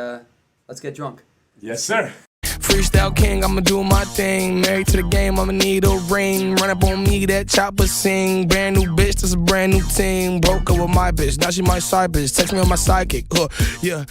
let's get drunk. Yes, sir. Free Freestyle king, I'ma do my thing. Married to the game, I'ma need a ring. Run up on me, that chopper sing. Brand new bitch, that's a brand new team. Broke up with my bitch, now she my side bitch. Text me on my sidekick, yeah.